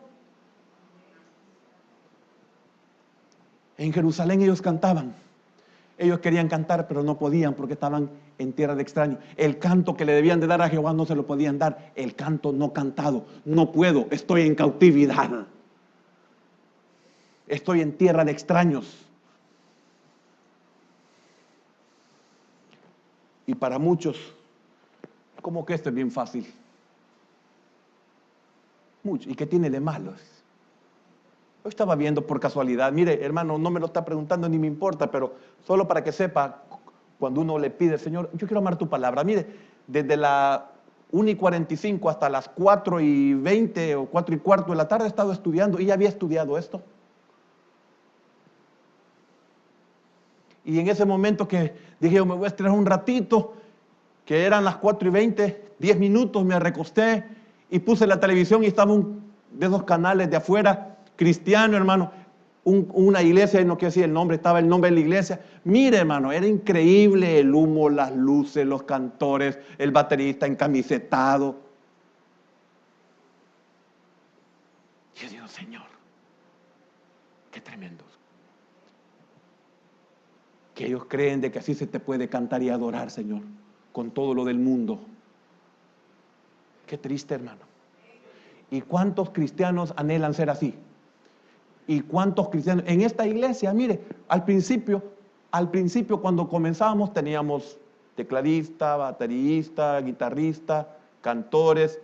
En Jerusalén ellos cantaban. Ellos querían cantar, pero no podían porque estaban en tierra de extraños. El canto que le debían de dar a Jehová no se lo podían dar. El canto no cantado. No puedo, estoy en cautividad. Estoy en tierra de extraños. Y para muchos, como que esto es bien fácil. Mucho. ¿Y qué tiene de malo? Yo estaba viendo por casualidad, mire hermano, no me lo está preguntando ni me importa, pero solo para que sepa, cuando uno le pide, Señor, yo quiero amar tu palabra. Mire, desde la 1:45 hasta las 4:20 o 4:15 de la tarde he estado estudiando y ya había estudiado esto. Y en ese momento que dije, yo me voy a estirar un ratito, que eran las 4:20, 10 minutos, me recosté y puse la televisión y estaba de esos canales de afuera, cristiano, hermano, una iglesia, no quiero decir el nombre, estaba el nombre de la iglesia. Mire, hermano, era increíble el humo, las luces, los cantores, el baterista encamisetado. Y yo digo, Señor, qué tremendo. Que ellos creen de que así se te puede cantar y adorar, Señor, con todo lo del mundo. Qué triste, hermano. ¿Y cuántos cristianos anhelan ser así? ¿Y cuántos cristianos? En esta iglesia, mire, al principio cuando comenzábamos teníamos tecladista, baterista, guitarrista, cantores,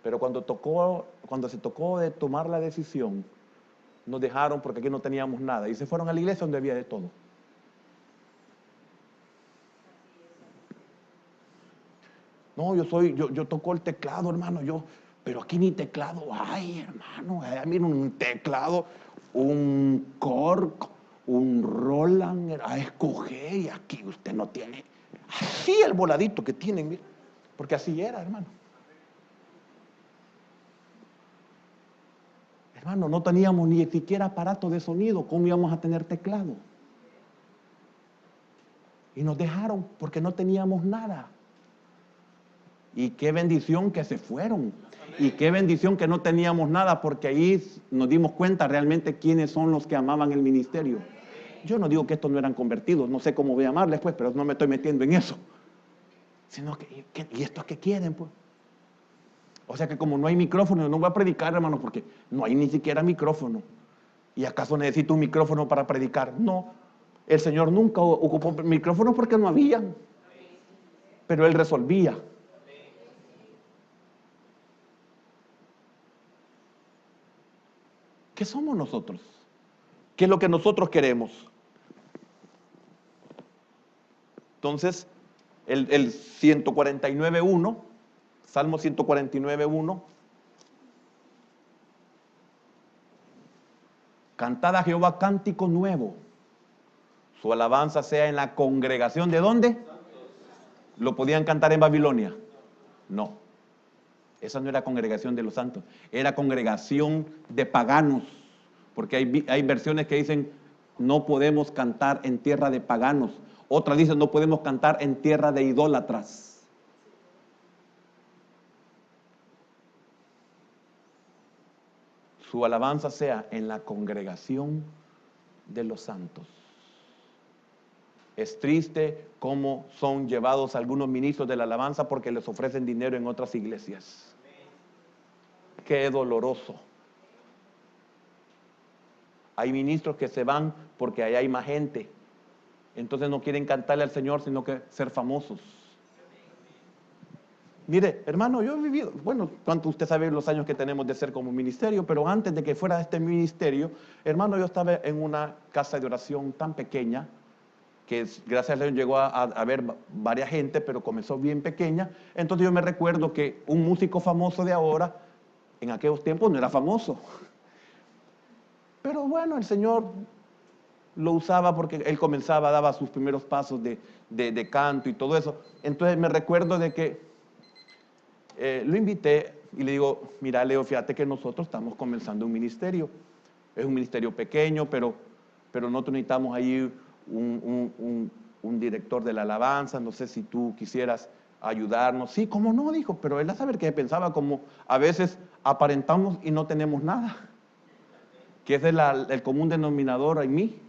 pero cuando se tocó de tomar la decisión, nos dejaron porque aquí no teníamos nada y se fueron a la iglesia donde había de todo. No, yo toco el teclado, hermano, pero aquí ni teclado hay, hermano. Mira, un teclado, un Korg, un Roland, a escoger, y aquí usted no tiene. Así el voladito que tienen, mira, porque así era, hermano. Hermano, no teníamos ni siquiera aparato de sonido, ¿cómo íbamos a tener teclado? Y nos dejaron porque no teníamos nada. Y qué bendición que se fueron. Y qué bendición que no teníamos nada, porque ahí nos dimos cuenta realmente quiénes son los que amaban el ministerio. Yo no digo que estos no eran convertidos, no sé cómo voy a llamarles, pues, pero no me estoy metiendo en eso. Sino ¿y estos qué quieren, pues? O sea que como no hay micrófono, no voy a predicar, hermanos, porque no hay ni siquiera micrófono. ¿Y acaso necesito un micrófono para predicar? No, el Señor nunca ocupó micrófono porque no habían. Pero Él resolvía. ¿Qué somos nosotros? ¿Qué es lo que nosotros queremos? Entonces, el 149.1, Salmo 149.1, cantad a Jehová cántico nuevo, su alabanza sea en la congregación. ¿De dónde? ¿Lo podían cantar en Babilonia? No, esa no era congregación de los santos, era congregación de paganos, porque hay versiones que dicen no podemos cantar en tierra de paganos, otras dicen no podemos cantar en tierra de idólatras. Su alabanza sea en la congregación de los santos. Es triste cómo son llevados algunos ministros de la alabanza porque les ofrecen dinero en otras iglesias. Qué doloroso. Hay ministros que se van porque allá hay más gente. Entonces no quieren cantarle al Señor, sino que ser famosos. Mire, hermano, yo he vivido, bueno, cuánto usted sabe los años que tenemos de ser como ministerio, pero antes de que fuera este ministerio, hermano, yo estaba en una casa de oración tan pequeña, que gracias a Dios llegó a ver varias gente, pero comenzó bien pequeña. Entonces yo me recuerdo que un músico famoso de ahora, en aquellos tiempos no era famoso. Pero bueno, el Señor lo usaba porque él comenzaba, daba sus primeros pasos de canto y todo eso. Entonces me recuerdo de que lo invité y le digo, mira Leo, fíjate que nosotros estamos comenzando un ministerio. Es un ministerio pequeño, pero nosotros necesitamos ahí un director de la alabanza, no sé si tú quisieras ayudarnos. Sí, cómo no, dijo, pero él a saber que pensaba como a veces aparentamos y no tenemos nada, que ese es el común denominador en mí.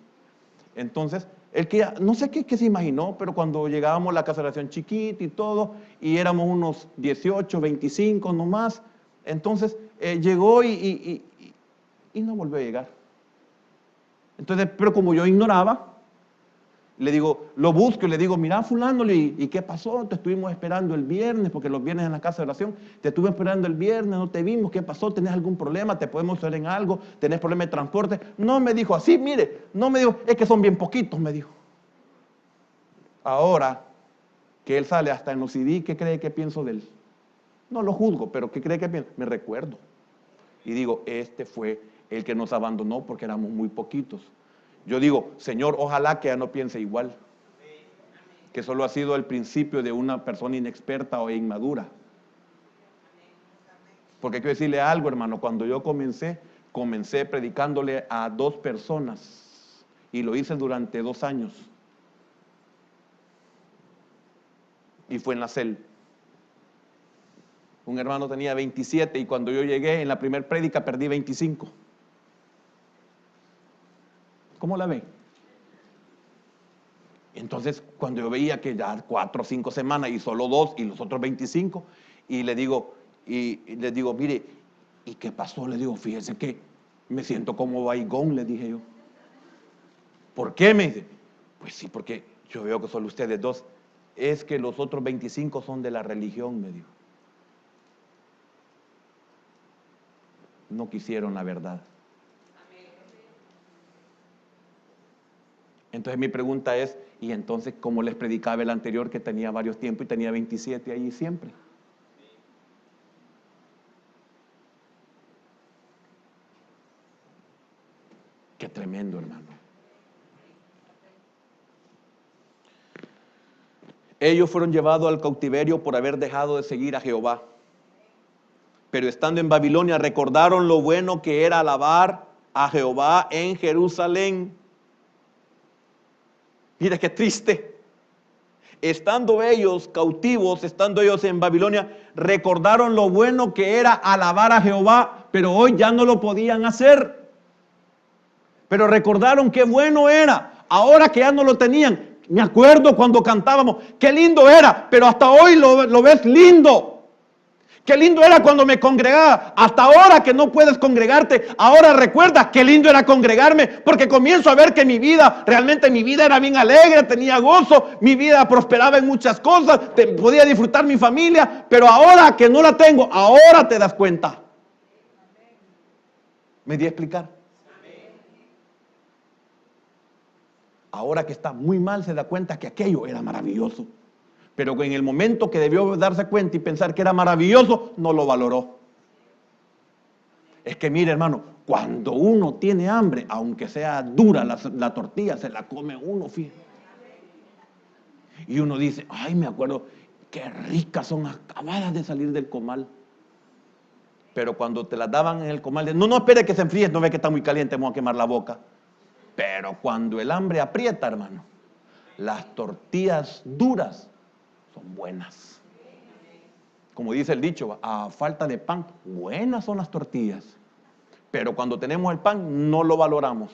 Entonces, el que no sé qué se imaginó, pero cuando llegábamos a la casa de oración chiquita y todo, y éramos unos 18, 25 nomás, entonces llegó y no volvió a llegar. Entonces, pero como yo ignoraba, le digo, lo busco y le digo, mira fulano, ¿y qué pasó? Te estuvimos esperando el viernes, porque los viernes en la casa de oración, te estuve esperando el viernes, no te vimos, ¿qué pasó? ¿Tenés algún problema? ¿Te podemos hacer en algo? ¿Tenés problema de transporte? No me dijo así, mire, no me dijo, es que son bien poquitos, me dijo. Ahora que él sale hasta en los CD, ¿qué cree que pienso de él? No lo juzgo, pero ¿qué cree que pienso? Me recuerdo. Y digo, este fue el que nos abandonó porque éramos muy poquitos. Yo digo, Señor, ojalá que ya no piense igual, que solo ha sido el principio de una persona inexperta o inmadura. Porque quiero decirle algo, hermano, cuando yo comencé predicándole a 2 personas y lo hice durante 2 años. Y fue en la CEL. Un hermano tenía 27 y cuando yo llegué en la primera prédica perdí 25. ¿Cómo la ve? Entonces, cuando yo veía que ya 4 o 5 semanas y solo 2 y los otros 25, y les digo, mire, ¿y qué pasó? Le digo, fíjese que me siento como Baigón, le dije yo. ¿Por qué? Me dice, pues sí, porque yo veo que solo ustedes 2. Es que los otros 25 son de la religión, me dijo. No quisieron la verdad. Entonces mi pregunta es, ¿y entonces cómo les predicaba el anterior que tenía varios tiempos y tenía 27 ahí siempre? Qué tremendo, hermano. Ellos fueron llevados al cautiverio por haber dejado de seguir a Jehová. Pero estando en Babilonia recordaron lo bueno que era alabar a Jehová en Jerusalén. Mira qué triste. Estando ellos cautivos, estando ellos en Babilonia, recordaron lo bueno que era alabar a Jehová, pero hoy ya no lo podían hacer. Pero recordaron qué bueno era, ahora que ya no lo tenían. Me acuerdo cuando cantábamos, qué lindo era, pero hasta hoy lo ves lindo. Qué lindo era cuando me congregaba. Hasta ahora que no puedes congregarte, ahora recuerdas qué lindo era congregarme, porque comienzo a ver que realmente mi vida era bien alegre, tenía gozo, mi vida prosperaba en muchas cosas, podía disfrutar mi familia, pero ahora que no la tengo, ahora te das cuenta. ¿Me di a explicar? Ahora que está muy mal se da cuenta que aquello era maravilloso. Pero en el momento que debió darse cuenta y pensar que era maravilloso, no lo valoró. Es que mire, hermano, cuando uno tiene hambre, aunque sea dura la tortilla, se la come uno, fíjate. Y uno dice, ay, me acuerdo, qué ricas son, acabadas de salir del comal. Pero cuando te las daban en el comal, no espere que se enfríe, no ve que está muy caliente, vamos a quemar la boca. Pero cuando el hambre aprieta, hermano, las tortillas duras son buenas. Como dice el dicho, a falta de pan, buenas son las tortillas. Pero cuando tenemos el pan, no lo valoramos.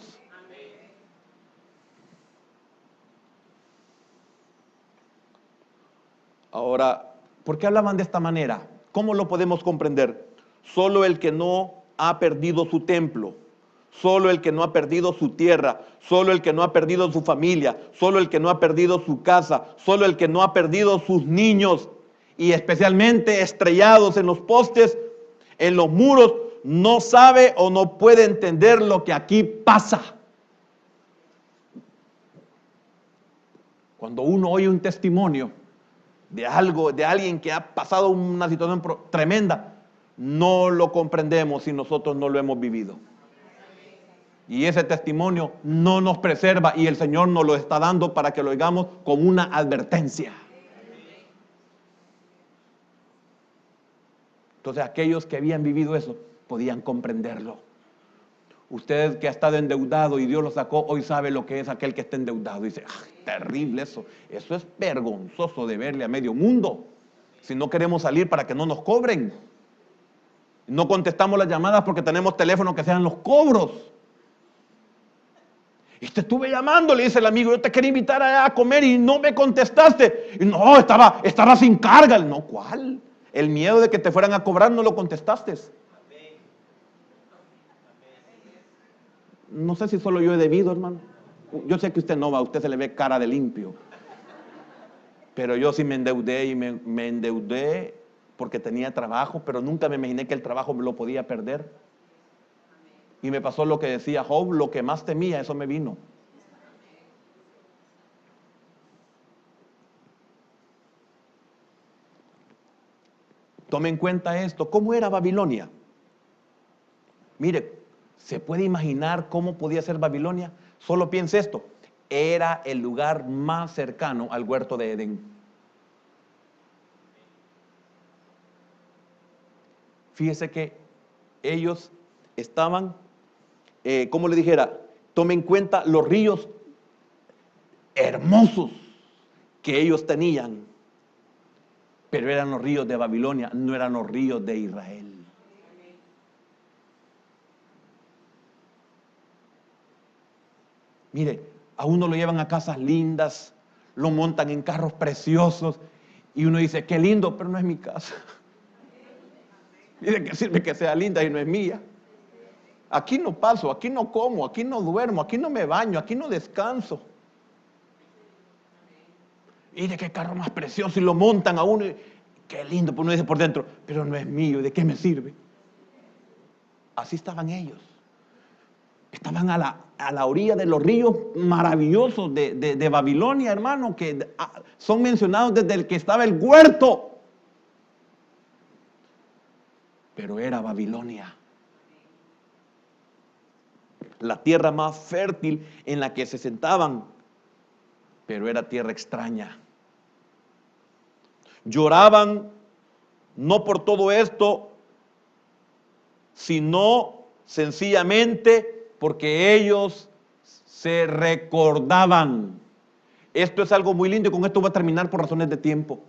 Ahora, ¿por qué hablaban de esta manera? ¿Cómo lo podemos comprender? Solo el que no ha perdido su templo, solo el que no ha perdido su tierra, solo el que no ha perdido su familia, solo el que no ha perdido su casa, solo el que no ha perdido sus niños y especialmente estrellados en los postes, en los muros, no sabe o no puede entender lo que aquí pasa. Cuando uno oye un testimonio de algo, de alguien que ha pasado una situación tremenda, no lo comprendemos si nosotros no lo hemos vivido. Y ese testimonio no nos preserva y el Señor nos lo está dando para que lo oigamos como una advertencia. Entonces aquellos que habían vivido eso podían comprenderlo. Usted que ha estado endeudado y Dios lo sacó, hoy sabe lo que es aquel que está endeudado. Y dice, ¡ay, terrible eso! Eso es vergonzoso de verle a medio mundo. Si no queremos salir para que no nos cobren. No contestamos las llamadas porque tenemos teléfonos que sean los cobros. Y te estuve llamando, le dice el amigo, yo te quería invitar a comer y no me contestaste. Y no, estaba sin carga. No, ¿cuál? El miedo de que te fueran a cobrar no lo contestaste. No sé si solo yo he debido, hermano. Yo sé que usted no va, a usted se le ve cara de limpio. Pero yo sí me endeudé y me endeudé porque tenía trabajo, pero nunca me imaginé que el trabajo me lo podía perder. Y me pasó lo que decía Job, lo que más temía, eso me vino. Tome en cuenta esto. ¿Cómo era Babilonia? Mire, ¿se puede imaginar cómo podía ser Babilonia? Solo piense esto. Era el lugar más cercano al huerto de Edén. Fíjese que ellos estaban, como le dijera, tome en cuenta los ríos hermosos que ellos tenían, pero eran los ríos de Babilonia, no eran los ríos de Israel. Mire, a uno lo llevan a casas lindas, lo montan en carros preciosos y uno dice, qué lindo, pero no es mi casa. ¿Y de qué sirve que sea linda y no es mía? Aquí no paso, aquí no como, aquí no duermo, aquí no me baño, aquí no descanso. Y de qué carro más precioso, y lo montan a uno, y qué lindo, pues uno dice por dentro, pero no es mío, ¿de qué me sirve? Así estaban ellos. Estaban a la orilla de los ríos maravillosos de Babilonia, hermano, que son mencionados desde el que estaba el huerto. Pero era Babilonia. La tierra más fértil en la que se sentaban, pero era tierra extraña. Lloraban no por todo esto, sino sencillamente porque ellos se recordaban. Esto es algo muy lindo y con esto voy a terminar por razones de tiempo.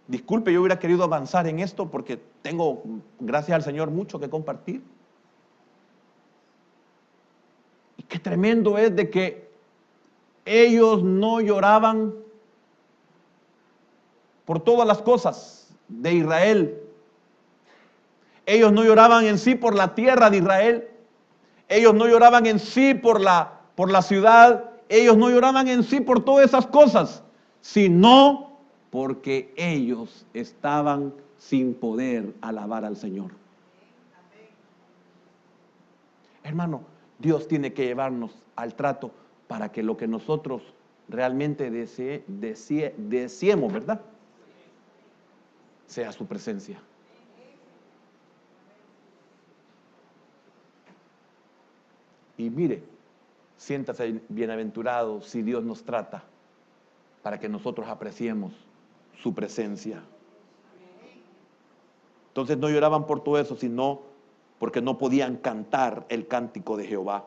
Disculpe, yo hubiera querido avanzar en esto porque tengo, gracias al Señor, mucho que compartir. Y qué tremendo es de que ellos no lloraban por todas las cosas de Israel. Ellos no lloraban en sí por la tierra de Israel. Ellos no lloraban en sí por la ciudad. Ellos no lloraban en sí por todas esas cosas, sino porque ellos estaban sin poder alabar al Señor. Hermano, Dios tiene que llevarnos al trato para que lo que nosotros realmente deseemos, ¿verdad? Sea su presencia. Y mire, siéntase bienaventurado si Dios nos trata para que nosotros apreciemos su presencia. Entonces no lloraban por todo eso, sino porque no podían cantar el cántico de Jehová.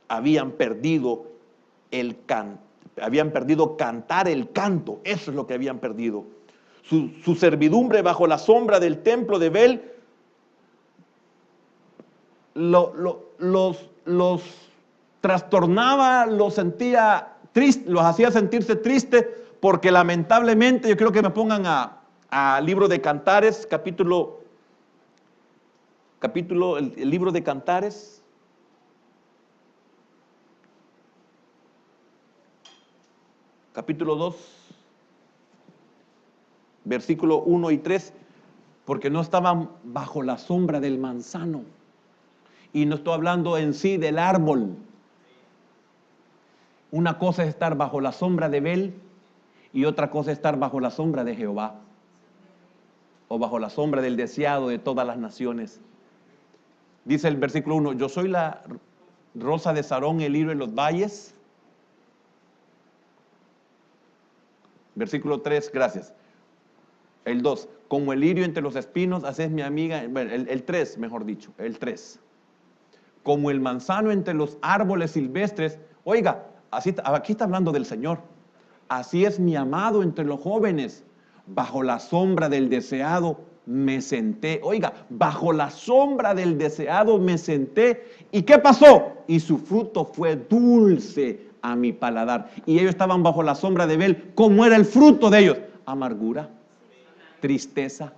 Habían perdido cantar el canto. Eso es lo que habían perdido. Su servidumbre bajo la sombra del templo de Bel los trastornaba, los sentía triste, los hacía sentirse tristes, porque lamentablemente, yo quiero que me pongan a libro de Cantares, capítulo el libro de Cantares, capítulo 2, versículo 1 y 3, porque no estaban bajo la sombra del manzano. Y no estoy hablando en sí del árbol. Una cosa es estar bajo la sombra de Bel y otra cosa es estar bajo la sombra de Jehová, o bajo la sombra del deseado de todas las naciones. Dice el versículo 1, yo soy la rosa de Sarón, el lirio en los valles. Versículo 3, gracias. El 2, como el lirio entre los espinos, así es mi amiga. Bueno, el 3, mejor dicho, el 3. Como el manzano entre los árboles silvestres. Oiga, aquí está hablando del Señor. Así es mi amado entre los jóvenes. Bajo la sombra del deseado me senté. Oiga, bajo la sombra del deseado me senté. ¿Y qué pasó? Y su fruto fue dulce a mi paladar. Y ellos estaban bajo la sombra de Bel. ¿Cómo era el fruto de ellos? Amargura, tristeza.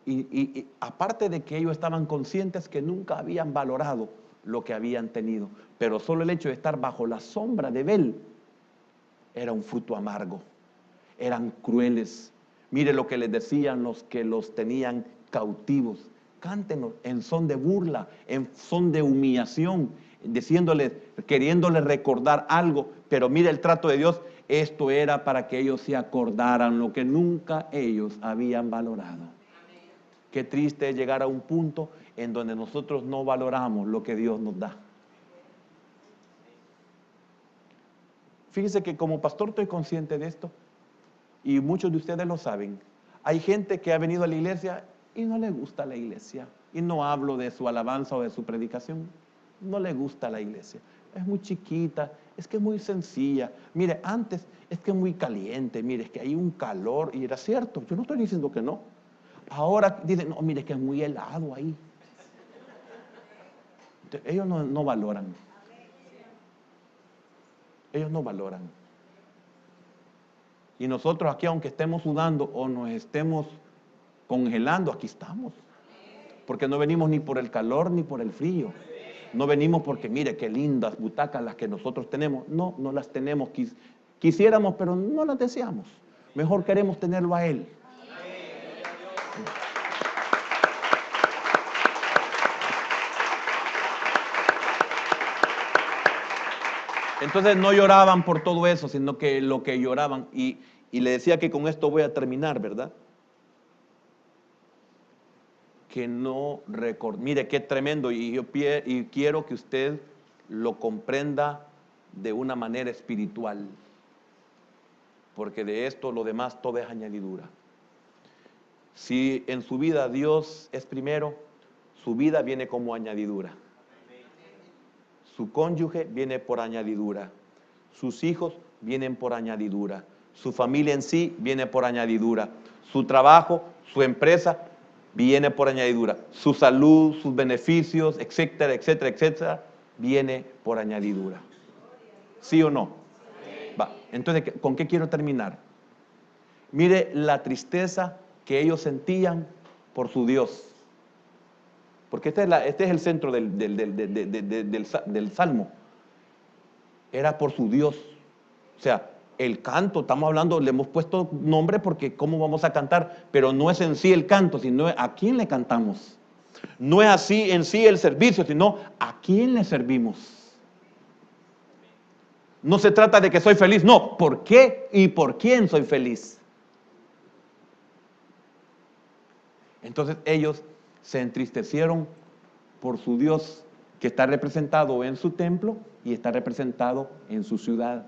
Y aparte de que ellos estaban conscientes que nunca habían valorado lo que habían tenido, pero solo el hecho de estar bajo la sombra de Bel era un fruto amargo. Eran crueles. Mire lo que les decían los que los tenían cautivos. Cántenos en son de burla, en son de humillación, diciéndoles, queriéndoles recordar algo. Pero mire el trato de Dios. Esto era para que ellos se acordaran lo que nunca ellos habían valorado. Qué triste es llegar a un punto en donde nosotros no valoramos lo que Dios nos da. Fíjese que como pastor estoy consciente de esto, y muchos de ustedes lo saben. Hay gente que ha venido a la iglesia y no le gusta la iglesia. Y no hablo de su alabanza o de su predicación. No le gusta la iglesia. Es muy chiquita, es que es muy sencilla. Mire, antes es que es muy caliente, mire, es que hay un calor. Y era cierto, yo no estoy diciendo que no. Ahora dicen, no, mire, es que es muy helado ahí. Entonces, ellos no valoran. Ellos no valoran. Y nosotros aquí, aunque estemos sudando o nos estemos congelando, aquí estamos. Porque no venimos ni por el calor ni por el frío. No venimos porque, mire, qué lindas butacas las que nosotros tenemos. No, no las tenemos. Quisiéramos, pero no las deseamos. Mejor queremos tenerlo a Él. Entonces no lloraban por todo eso, sino que lo que lloraban, y le decía que con esto voy a terminar, ¿verdad? Que no mire qué tremendo, y quiero que usted lo comprenda de una manera espiritual, porque de esto lo demás todo es añadidura. Si en su vida Dios es primero, su vida viene como añadidura. Su cónyuge viene por añadidura. Sus hijos vienen por añadidura. Su familia en sí viene por añadidura. Su trabajo, su empresa viene por añadidura. Su salud, sus beneficios, etcétera, etcétera, etcétera, viene por añadidura. ¿Sí o no? Va. Entonces, ¿con qué quiero terminar? Mire la tristeza que ellos sentían por su Dios. Porque este es el centro del Salmo. Era por su Dios. O sea, el canto, estamos hablando, le hemos puesto nombre porque cómo vamos a cantar, pero no es en sí el canto, sino a quién le cantamos. No es así en sí el servicio, sino a quién le servimos. No se trata de que soy feliz, no, ¿por qué y por quién soy feliz? Entonces ellos se entristecieron por su Dios, que está representado en su templo y está representado en su ciudad.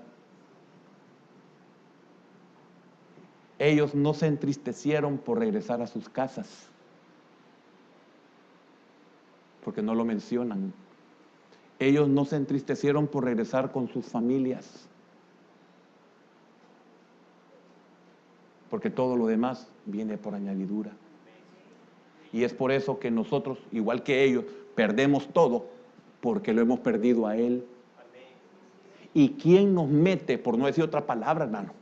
Ellos no se entristecieron por regresar a sus casas, porque no lo mencionan. Ellos no se entristecieron por regresar con sus familias, porque todo lo demás viene por añadidura. Y es por eso que nosotros, igual que ellos, perdemos todo, porque lo hemos perdido a Él. ¿Y quién nos mete, por no decir otra palabra, hermano?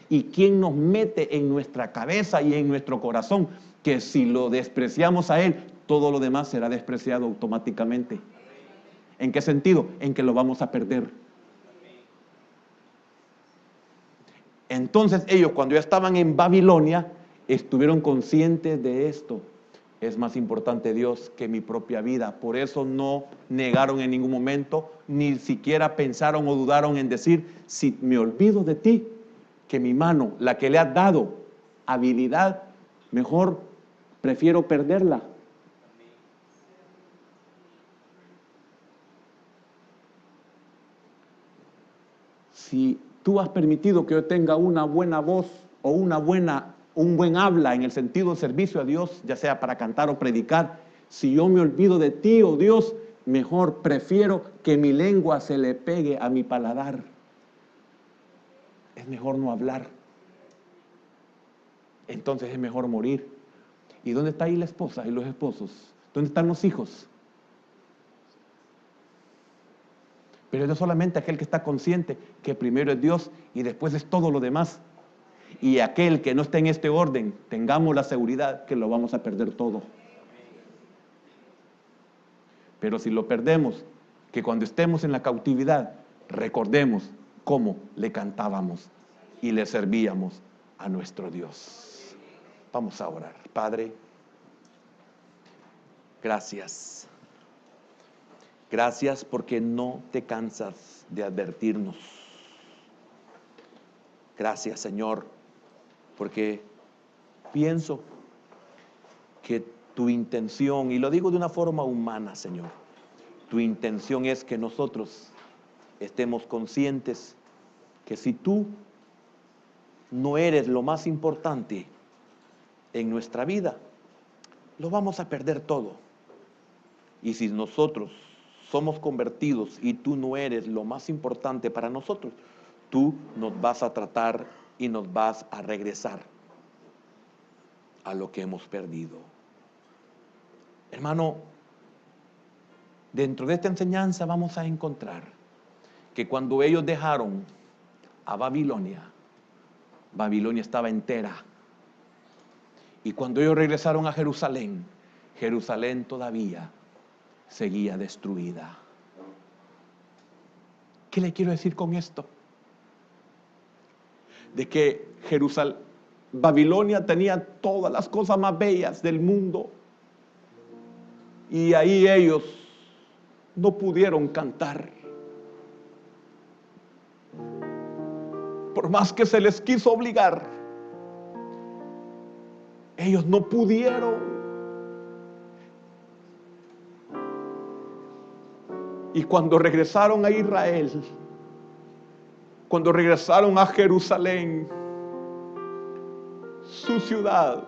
¿Y quién nos mete en nuestra cabeza y en nuestro corazón que si lo despreciamos a Él, todo lo demás será despreciado automáticamente? ¿En qué sentido? En que lo vamos a perder. Entonces ellos, cuando ya estaban en Babilonia, estuvieron conscientes de esto. Es más importante Dios que mi propia vida. Por eso no negaron en ningún momento, ni siquiera pensaron o dudaron en decir, si me olvido de ti, que mi mano, la que le has dado habilidad, mejor prefiero perderla. Si tú has permitido que yo tenga una buena voz o un buen habla en el sentido de servicio a Dios, ya sea para cantar o predicar, si yo me olvido de ti, oh Dios, mejor prefiero que mi lengua se le pegue a mi paladar. Es mejor no hablar. Entonces es mejor morir. ¿Y dónde está ahí la esposa y los esposos? ¿Dónde están los hijos? Pero es solamente aquel que está consciente que primero es Dios y después es todo lo demás. Y aquel que no esté en este orden, tengamos la seguridad que lo vamos a perder todo. Pero si lo perdemos, que cuando estemos en la cautividad, recordemos cómo le cantábamos y le servíamos a nuestro Dios. Vamos a orar. Padre, gracias. Gracias porque no te cansas de advertirnos. Gracias, Señor, porque pienso que tu intención, y lo digo de una forma humana, Señor, tu intención es que nosotros estemos conscientes que si tú no eres lo más importante en nuestra vida, lo vamos a perder todo. Y si nosotros somos convertidos y tú no eres lo más importante para nosotros, tú nos vas a tratar y nos vas a regresar a lo que hemos perdido. Hermano, dentro de esta enseñanza vamos a encontrar que cuando ellos dejaron a Babilonia, Babilonia estaba entera. Y cuando ellos regresaron a Jerusalén, Jerusalén todavía seguía destruida. ¿Qué le quiero decir con esto? De que Babilonia tenía todas las cosas más bellas del mundo. Y ahí ellos no pudieron cantar. Por más que se les quiso obligar, ellos no pudieron. Y cuando regresaron a Israel, cuando regresaron a Jerusalén, su ciudad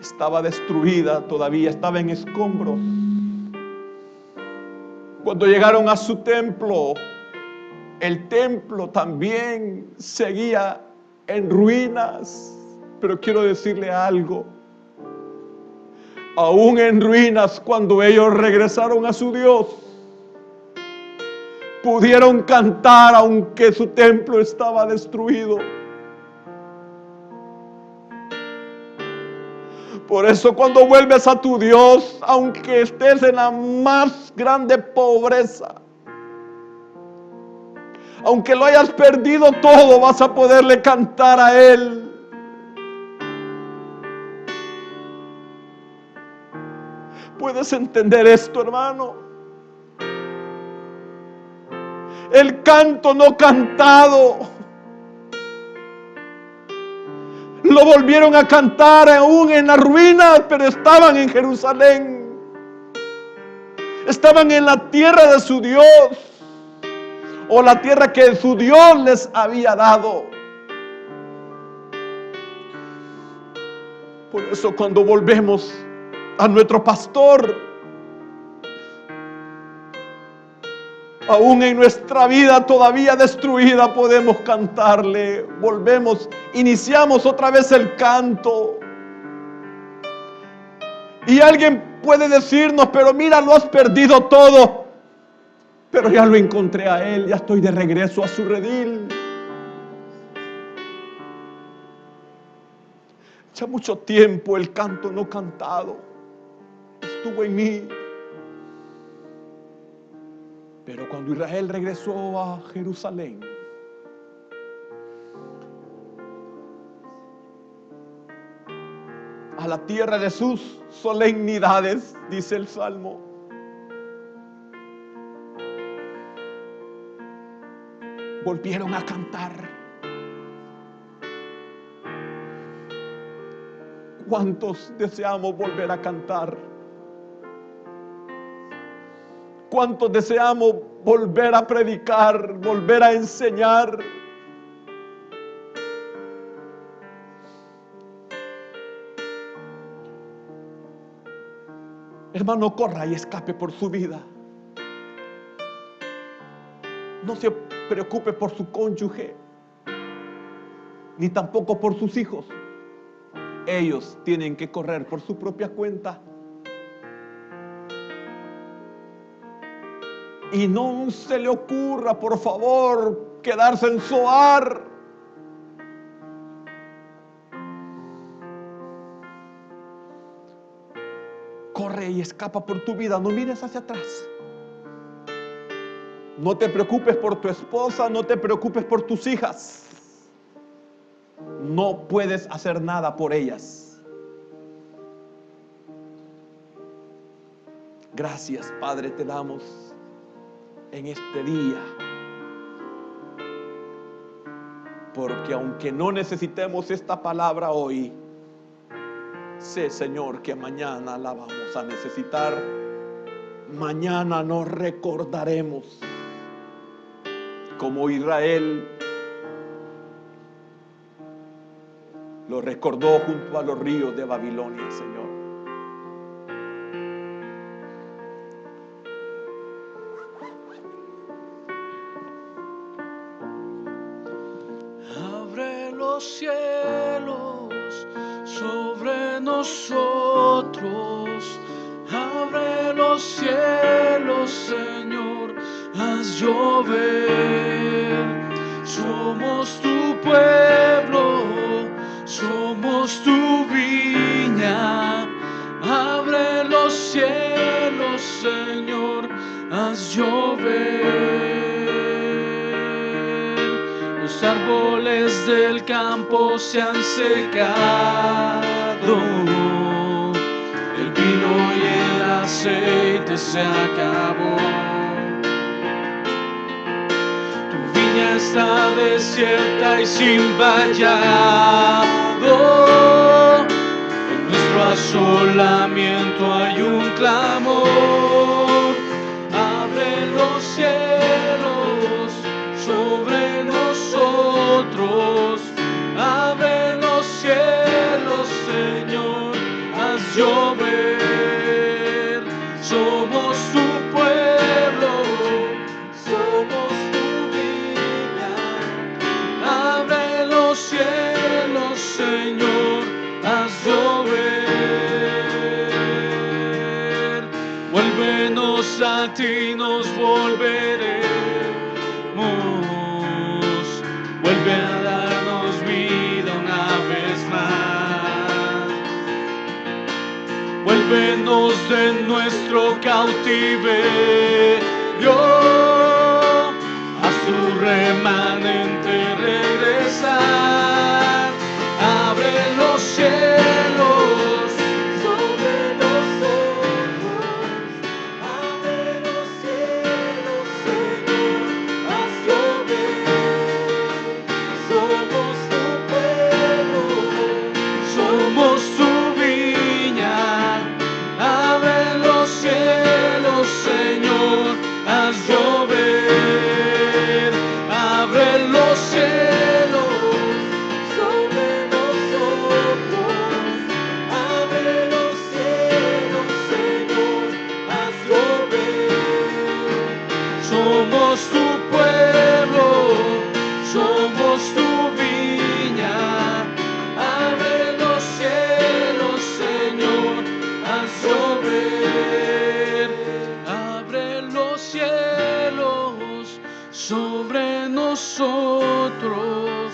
estaba destruida, todavía estaba en escombros. Cuando llegaron a su templo, el templo también seguía en ruinas. Pero quiero decirle algo. Aún en ruinas, cuando ellos regresaron a su Dios, pudieron cantar aunque su templo estaba destruido. Por eso cuando vuelves a tu Dios, aunque estés en la más grande pobreza, aunque lo hayas perdido todo, vas a poderle cantar a Él. ¿Puedes entender esto, hermano? El canto no cantado lo volvieron a cantar aún en las ruinas, pero estaban en Jerusalén. Estaban en la tierra de su Dios, o la tierra que su Dios les había dado. Por eso cuando volvemos a nuestro pastor, aún en nuestra vida todavía destruida, podemos cantarle. Volvemos, iniciamos otra vez el canto. Y alguien puede decirnos, pero mira, lo has perdido todo. Pero ya lo encontré a Él, ya estoy de regreso a su redil. Ya mucho tiempo el canto no cantado estuvo en mí. Pero cuando Israel regresó a Jerusalén, a la tierra de sus solemnidades, dice el Salmo, volvieron a cantar. ¿Cuántos deseamos volver a cantar? ¿Cuántos deseamos volver a predicar, volver a enseñar? Hermano, corra y escape por su vida. No se preocupe por su cónyuge, ni tampoco por sus hijos. Ellos tienen que correr por su propia cuenta. Y no se le ocurra, por favor, quedarse en su hogar. Corre y escapa por tu vida, no mires hacia atrás. No te preocupes por tu esposa, no te preocupes por tus hijas. No puedes hacer nada por ellas. Gracias, Padre, te damos en este día. Porque aunque no necesitemos esta palabra hoy, sé, Señor, que mañana la vamos a necesitar. Mañana nos recordaremos como Israel lo recordó junto a los ríos de Babilonia, Señor. Abre los cielos sobre nosotros. Abre los cielos, Señor, haz llover. Somos tu pueblo, somos tu viña. Abre los cielos, Señor, haz llover. Los árboles del campo se han secado, el vino y el aceite se acabó. Tu viña está desierta y sin vallado. En nuestro asolamiento hay un clamor. Abre los cielos sobre nosotros. Abre los cielos, Señor, haz llover. Somos tu pueblo, somos tu viña. Abre los cielos, Señor, haz llover. Vuélvenos a ti, nos volveremos. Vuelve a darnos vida una vez más. Vuélvenos de nuestro cautiverio, a su remanente regresar. Abre los cielos sobre nosotros. Abre los cielos, Señor, haz llover. Somos tu pueblo, somos tu viña. Abre los cielos, Señor, haz llover. Abre los cielos sobre nosotros. Abre los cielos, Señor, haz llover. Somos tu pueblo, somos tu viña. Abre los cielos, Señor, haz llover. Abre los cielos sobre nosotros.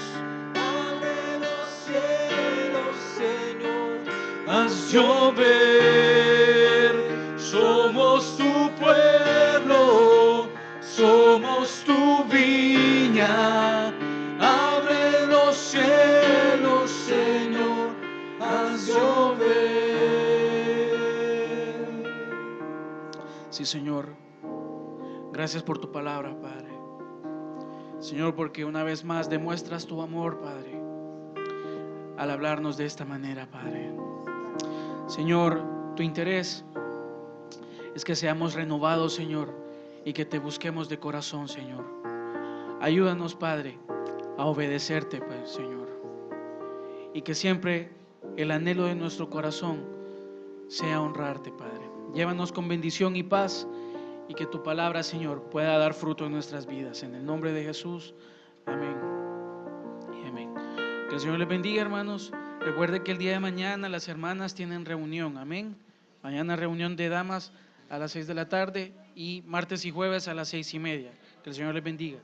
Abre los cielos, Señor, haz llover. Somos tu pueblo, ábrenos tu viña, abre los cielos, Señor, haz llover. Sí, Señor, gracias por tu palabra, Padre. Señor, porque una vez más demuestras tu amor, Padre, al hablarnos de esta manera, Padre. Señor, tu interés es que seamos renovados, Señor, y que te busquemos de corazón, Señor. Ayúdanos, Padre, a obedecerte, pues, Señor, y que siempre el anhelo de nuestro corazón sea honrarte, Padre. Llévanos con bendición y paz, y que tu palabra, Señor, pueda dar fruto en nuestras vidas. En el nombre de Jesús, amén y amén. Que el Señor les bendiga, hermanos. Recuerde que el día de mañana las hermanas tienen reunión, amén. Mañana reunión de damas a las 6 de la tarde y martes y jueves a las 6:30. Que el Señor les bendiga.